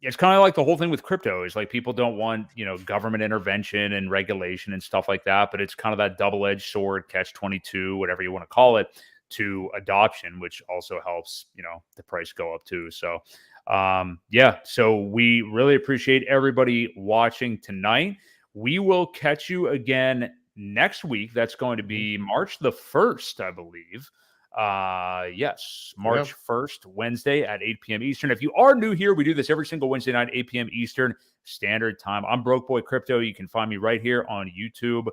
it's kind of like the whole thing with crypto is like people don't want, government intervention and regulation and stuff like that. But it's kind of that double-edged sword, catch-22, whatever you want to call it, to adoption, which also helps, the price go up too. So, yeah, so we really appreciate everybody watching tonight. We will catch you again next week. That's going to be March the 1st, I believe. Yes, March 1st, Wednesday at 8 p.m. Eastern. If you are new here, we do this every single Wednesday night, 8 p.m. Eastern Standard Time. I'm Broke Boi Crypto. You can find me right here on YouTube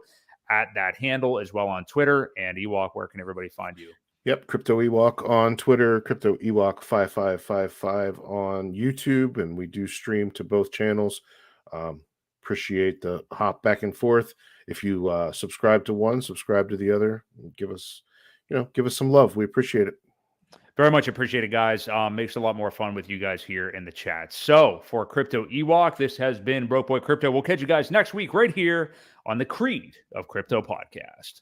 at that handle, as well on Twitter. And Ewok, where can everybody find you? Yep, Crypto Ewok on Twitter, Crypto Ewok 5555 on YouTube, and we do stream to both channels. Appreciate the hop back and forth. If you subscribe to one, subscribe to the other, give us some love. We appreciate it. Very much appreciate it, guys. Makes it a lot more fun with you guys here in the chat. So for Crypto Ewok, this has been Broke Boi Crypto. We'll catch you guys next week right here on the Creed of Crypto podcast.